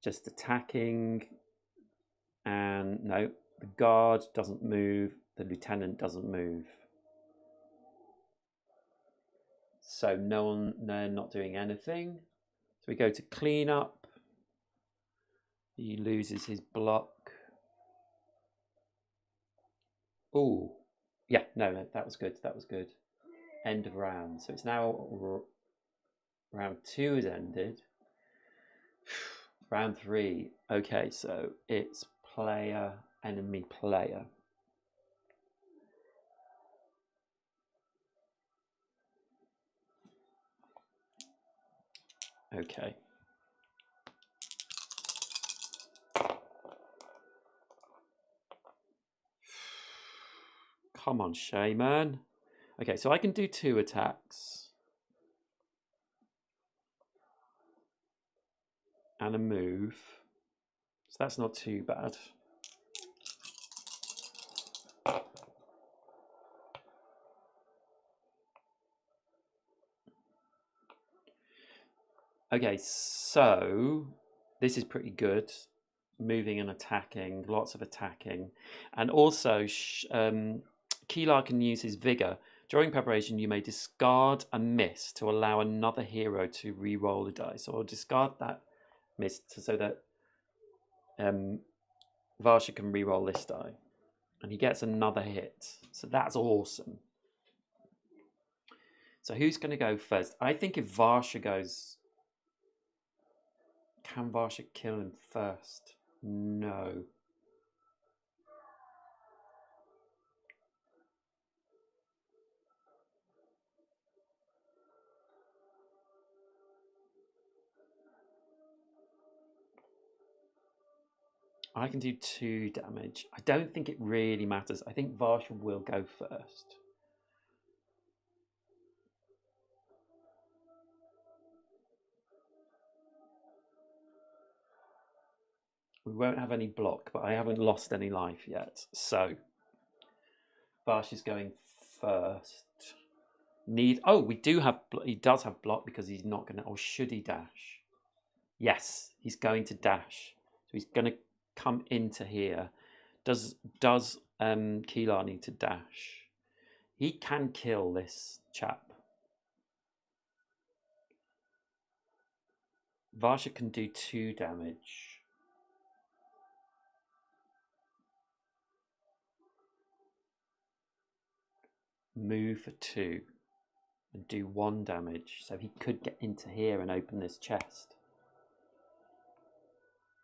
Just attacking, and no, the guard doesn't move, the lieutenant doesn't move. So no one, they're not doing anything. So we go to clean up. He loses his block. Oh, yeah, no, that was good. That was good. End of round. So it's now round 2 has ended. Round 3. Okay, so it's player, enemy, player. Okay. Come on, Shaman. Okay, so I can do 2 attacks. And a move. So that's not too bad. Okay, so this is pretty good. Moving and attacking, lots of attacking. And also, Keelar can use his vigor. During preparation, you may discard a miss to allow another hero to re-roll a die. So I'll discard that miss so that Varsha can re-roll this die. And he gets another hit. So that's awesome. So who's going to go first? I think if Varsha goes... Can Varsha kill him first? No. I can do 2 damage. I don't think it really matters. I think Varsha will go first. We won't have any block, but I haven't lost any life yet. So Varsha's going first. Oh, we do have... He does have block because he's not going to... Or should he dash? Yes, he's going to dash. So he's going to come into here. Does Keelar need to dash? He can kill this chap. Varsha can do 2 damage. Move for 2 and do 1 damage. So he could get into here and open this chest.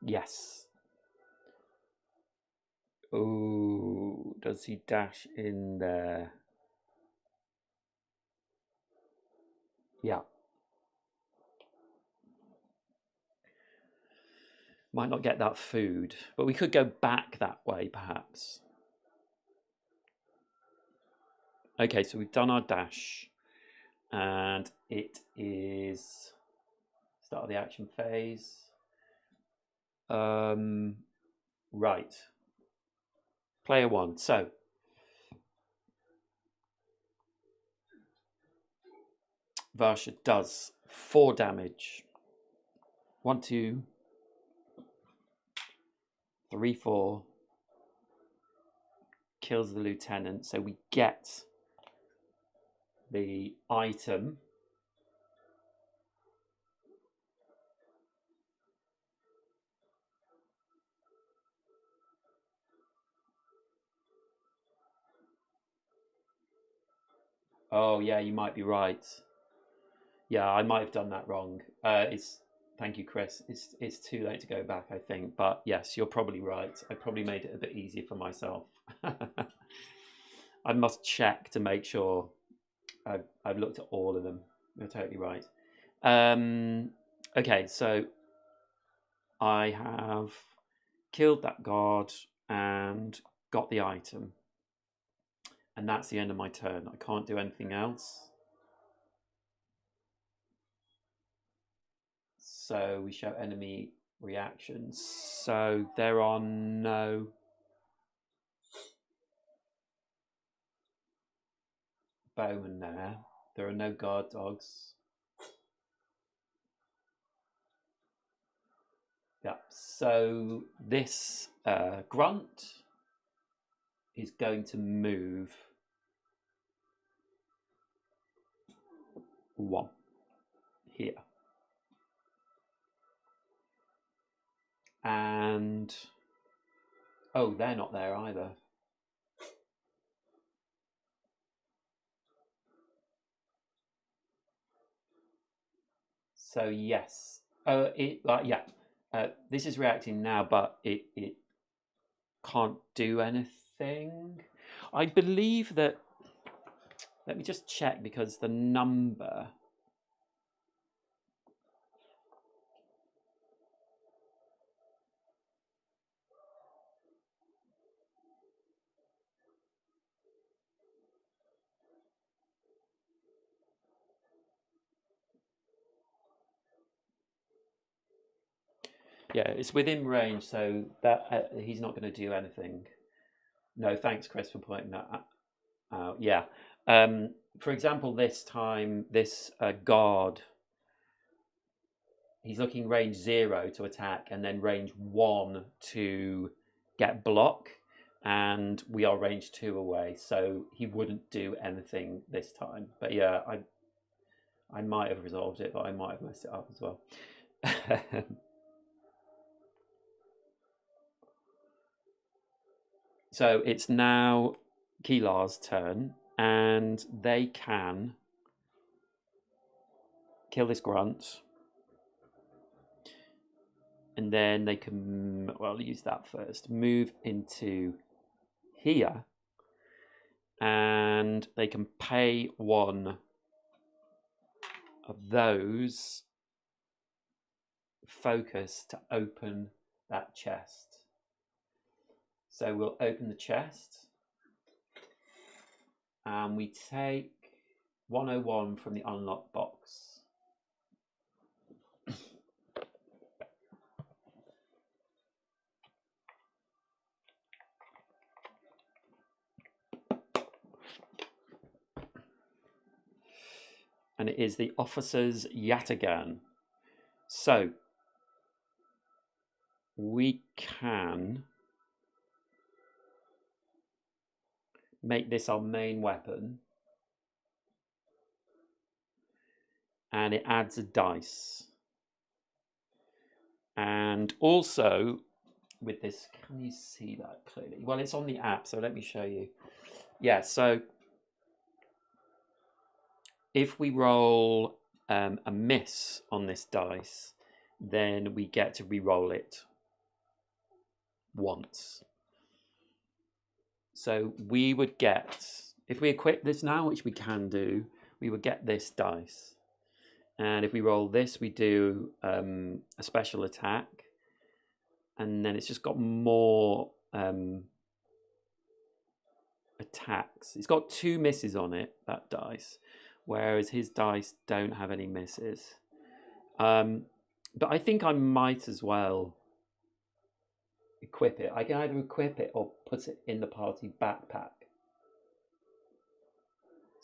Yes. Oh, does he dash in there? Yeah. Might not get that food, but we could go back that way perhaps. Okay, so we've done our dash and it is start of the action phase. Right. Player 1. So Varsha does 4 damage. 1, 2, 3, 4. Kills the lieutenant. So we get the item. Oh yeah, you might be right. Yeah, I might have done that wrong. Thank you, Chris. It's too late to go back, I think. But yes, you're probably right. I probably made it a bit easier for myself. I must check to make sure I've looked at all of them. You're totally right. Okay, so I have killed that guard and got the item. And that's the end of my turn. I can't do anything else. So we show enemy reactions. So there are no bowmen there. There are no guard dogs. Yeah. So this grunt is going to move 1 here. And oh, they're not there either. So yes, yeah. This is reacting now, but it can't do anything. I believe that. Let me just check because the number. Yeah, it's within range, so that he's not going to do anything. No, thanks, Chris, for pointing that out. Yeah. For example, this time, this guard, he's looking range 0 to attack, and then range 1 to get block, and we are range 2 away, so he wouldn't do anything this time. But yeah, I might have resolved it, but I might have messed it up as well. So it's now Kilar's turn, and they can kill this grunt, and then they can, well, use that first, move into here, and they can pay 1 of those focus to open that chest. So we'll open the chest, and we take 101 from the unlock box. And it is the officer's yataghan. So we can make this our main weapon, and it adds a dice. And also with this, can you see that clearly? Well, it's on the app, so let me show you. Yeah, so if we roll a miss on this dice, then we get to re-roll it once. So we would get, if we equip this now, which we can do, we would get this dice. And if we roll this, we do a special attack. And then it's just got more attacks. It's got 2 misses on it, that dice, whereas his dice don't have any misses. But I think I might as well equip it. I can either equip it or put it in the party backpack.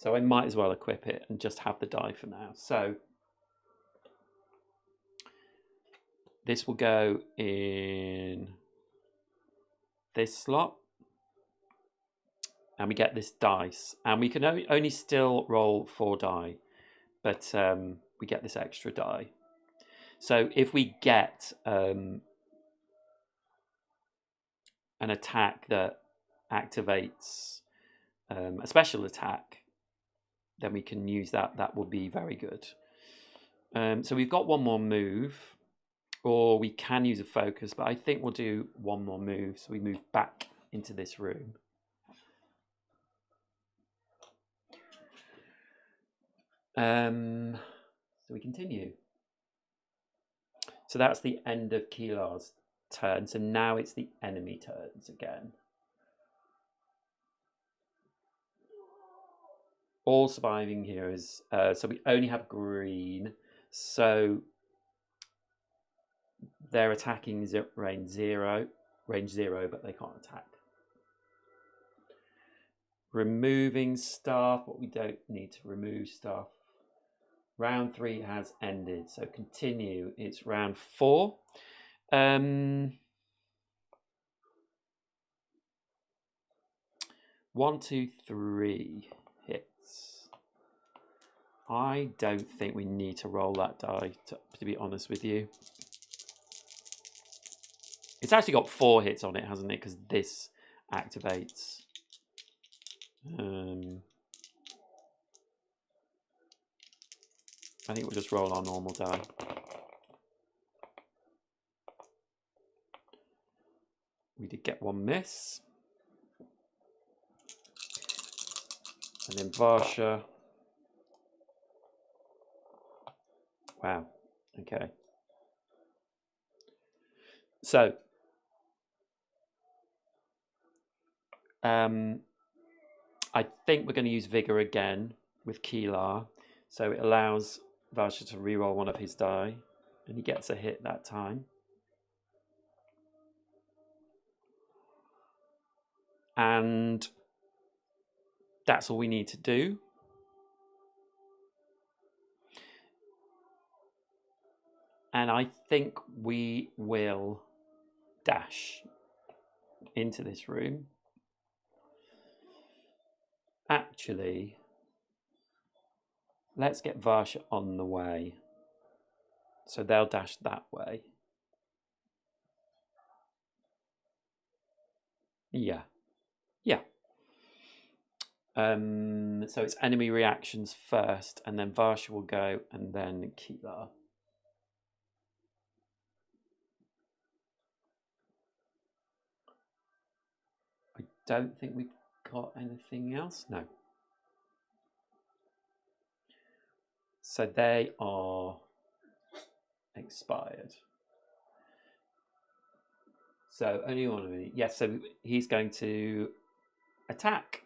So I might as well equip it and just have the die for now. So this will go in this slot. And we get this dice. And we can only still roll 4 die. But we get this extra die. So if we get an attack that activates a special attack, then we can use that. That will be very good. So we've got one more move, or we can use a focus, but I think we'll do one more move. So we move back into this room. So we continue. So that's the end of Keelar's turn. So now it's the enemy turns again. All surviving heroes. So we only have green. So they're attacking range 0, but they can't attack. Removing stuff, but we don't need to remove stuff. Round 3 has ended, so continue. It's round 4. 1, 2, 3 hits. I don't think we need to roll that die, to be honest with you. It's actually got 4 hits on it, hasn't it? Because this activates. I think we'll just roll our normal die. We did get 1 miss. And then Varsha. Wow. Okay. So, I think we're going to use Vigor again with Keelar. So it allows Varsha to reroll one of his die. And he gets a hit that time. And that's all we need to do. And I think we will dash into this room. Actually, let's get Varsha on the way. So they'll dash that way. Yeah. Yeah. So it's enemy reactions first, and then Varsha will go, and then Keelar. I don't think we've got anything else. No. So they are expired. So only one of them. Yes, so he's going to attack.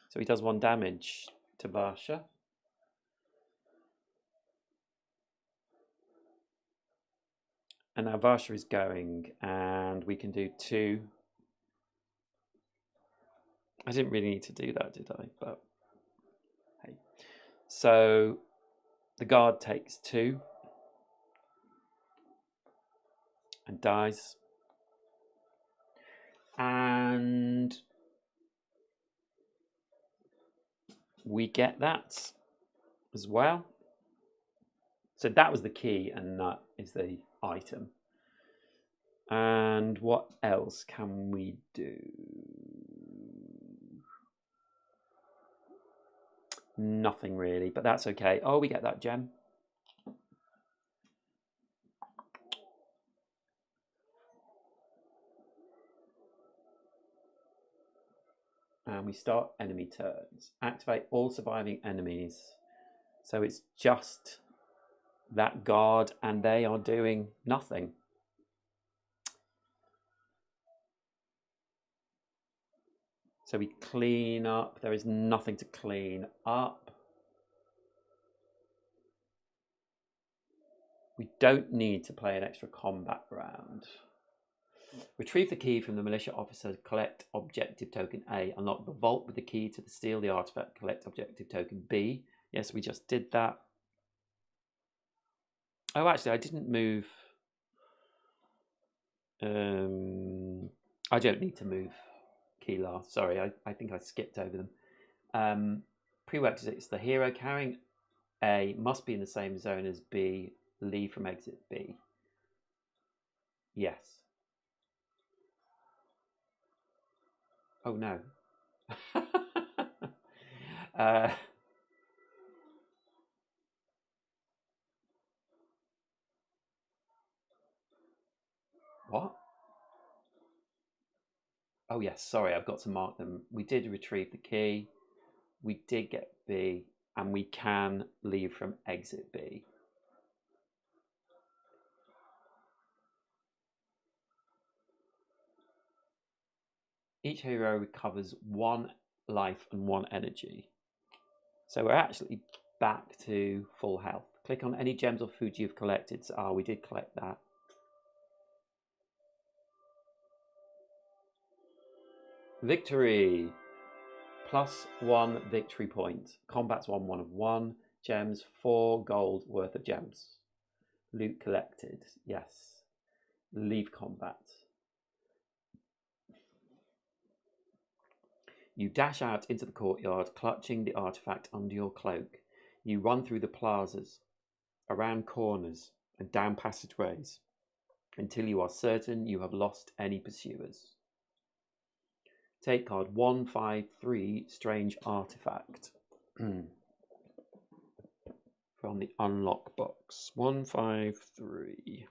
So he does 1 damage to Varsha. And now Varsha is going, and we can do 2. I didn't really need to do that, did I? But hey. So the guard takes 2 and dies. And we get that as well. So that was the key, and that is the item. And what else can we do? Nothing really, but that's okay. Oh, we get that gem. And we start enemy turns. Activate all surviving enemies. So it's just that guard, and they are doing nothing. So we clean up. There is nothing to clean up. We don't need to play an extra combat round. Retrieve the key from the militia officer, collect objective token A. Unlock the vault with the key to steal the artifact, collect objective token B. Yes, we just did that. Oh, actually, I didn't move. I don't need to move key last. Sorry, I think I skipped over them. Prerequisites. The hero carrying A must be in the same zone as B. Leave from exit B. Yes. Oh, no. What? Oh, yes, sorry, I've got to mark them. We did retrieve the key. We did get B, and we can leave from exit B. Each hero recovers 1 life and 1 energy. So we're actually back to full health. Click on any gems or food you've collected. So, we did collect that. Victory. +1 victory point. Combat's 1 of 1. Gems, 4 gold worth of gems. Loot collected. Yes. Leave combat. You dash out into the courtyard, clutching the artifact under your cloak. You run through the plazas, around corners, and down passageways until you are certain you have lost any pursuers. Take card 153, Strange Artifact. From the unlock box. 153.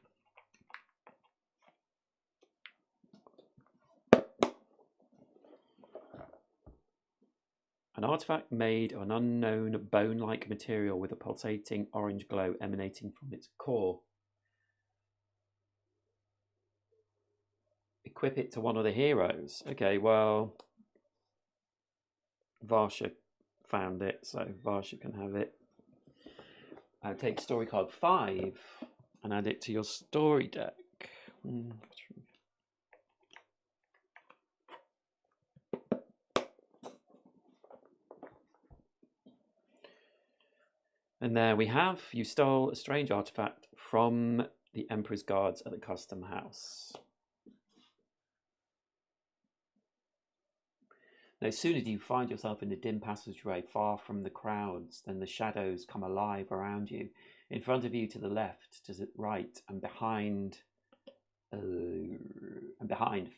An artifact made of an unknown bone-like material with a pulsating orange glow emanating from its core. Equip it to one of the heroes. Okay, well, Varsha found it, so Varsha can have it. Take story card 5 and add it to your story deck. And there we have, you stole a strange artifact from the Emperor's guards at the custom house. No sooner do you find yourself in the dim passageway far from the crowds than the shadows come alive around you. In front of you, to the left, to the right, and behind,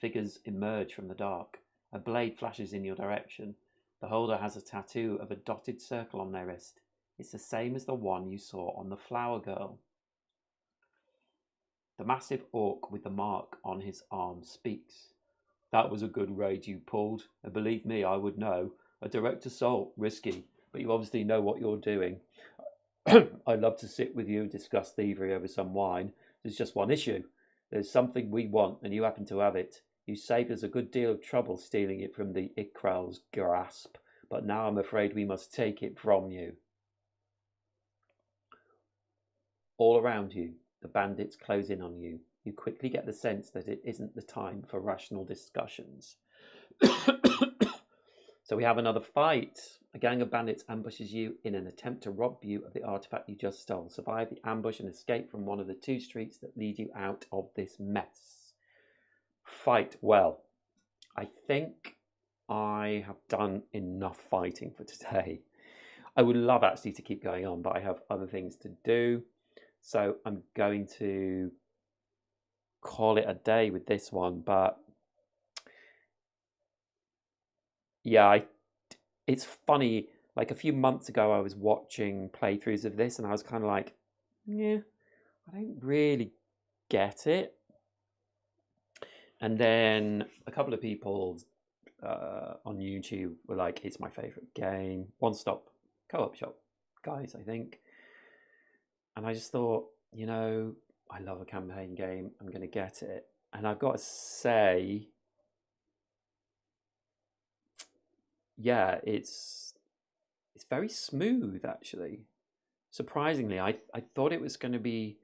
figures emerge from the dark. A blade flashes in your direction. The holder has a tattoo of a dotted circle on their wrist. It's the same as the one you saw on the flower girl. The massive orc with the mark on his arm speaks. That was a good raid you pulled, and believe me, I would know. A direct assault, risky, but you obviously know what you're doing. I'd love to sit with you and discuss thievery over some wine. There's just one issue. There's something we want, and you happen to have it. You saved us a good deal of trouble stealing it from the Ikral's grasp, but now I'm afraid we must take it from you. All around you, the bandits close in on you. You quickly get the sense that it isn't the time for rational discussions. So we have another fight. A gang of bandits ambushes you in an attempt to rob you of the artifact you just stole. Survive the ambush and escape from one of the 2 streets that lead you out of this mess. Fight well. I think I have done enough fighting for today. I would love actually to keep going on, but I have other things to do. So I'm going to call it a day with this one, but yeah, it's funny. Like a few months ago, I was watching playthroughs of this, and I was kind of like, yeah, I don't really get it. And then a couple of people on YouTube were like, it's my favorite game. One Stop Co-op Shop guys, I think. And I just thought, you know, I love a campaign game. I'm going to get it. And I've got to say, yeah, it's very smooth, actually. Surprisingly, I thought it was going to be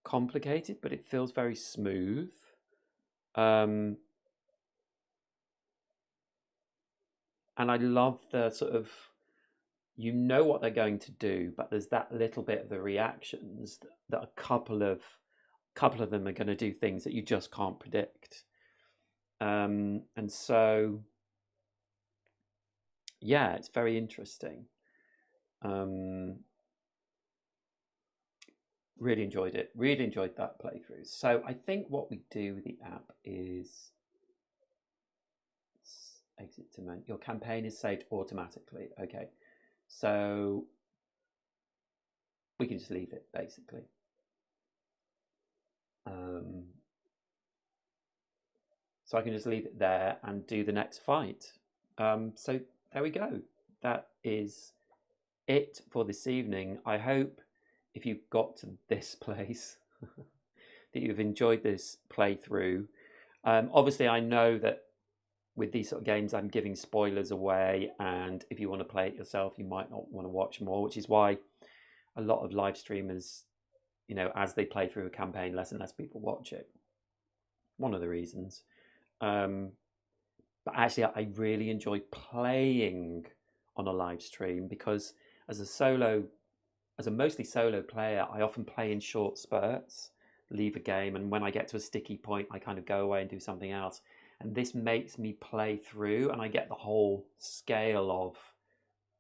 complicated, but it feels very smooth. And I love the sort of, you know what they're going to do, but there's that little bit of the reactions that a couple of them are going to do things that you just can't predict. And so, yeah, it's very interesting. Really enjoyed it. Really enjoyed that playthrough. So I think what we do with the app is exit to menu. Your campaign is saved automatically. Okay, so we can just leave it basically. So I can just leave it there and do the next fight. So there we go. That is it for this evening. I hope if you've got to this place that you've enjoyed this playthrough. Obviously, I know that with these sort of games, I'm giving spoilers away, and if you want to play it yourself, you might not want to watch more, which is why a lot of live streamers, you know, as they play through a campaign, less and less people watch it. One of the reasons. But actually, I really enjoy playing on a live stream because as a mostly solo player, I often play in short spurts, leave a game, and when I get to a sticky point, I kind of go away and do something else. And this makes me play through, and I get the whole scale of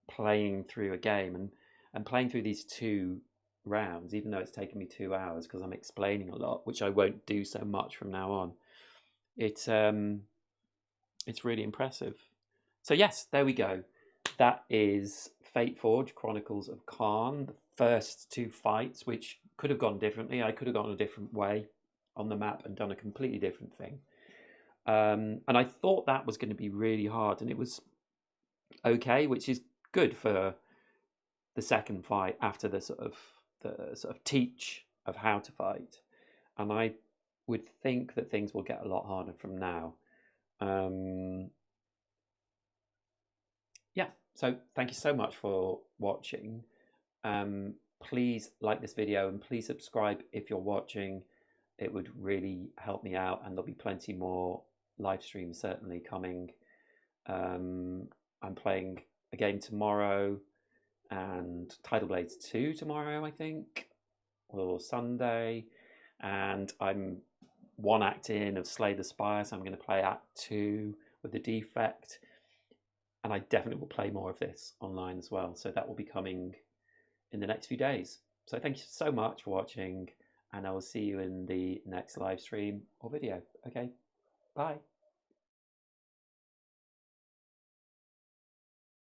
playing through a game. And playing through these 2 rounds, even though it's taken me 2 hours because I'm explaining a lot, which I won't do so much from now on. It's really impressive. So yes, there we go. That is FATEFORGE, Chronicles of Kaan, the first 2 fights, which could have gone differently. I could have gone a different way on the map and done a completely different thing. And I thought that was going to be really hard, and it was okay, which is good for the second fight after the sort of teach of how to fight. And I would think that things will get a lot harder from now. Yeah, so thank you so much for watching. Please like this video and please subscribe if you're watching. It would really help me out, and there'll be plenty more live streams certainly coming. I'm playing a game tomorrow and Tidal Blades 2 tomorrow, I think, or Sunday, and I'm 1 act in of Slay the Spire, so I'm going to play Act 2 with the defect, and I definitely will play more of this online as well, so that will be coming in the next few days. So thank you so much for watching, and I will see you in the next live stream or video. Okay, bye.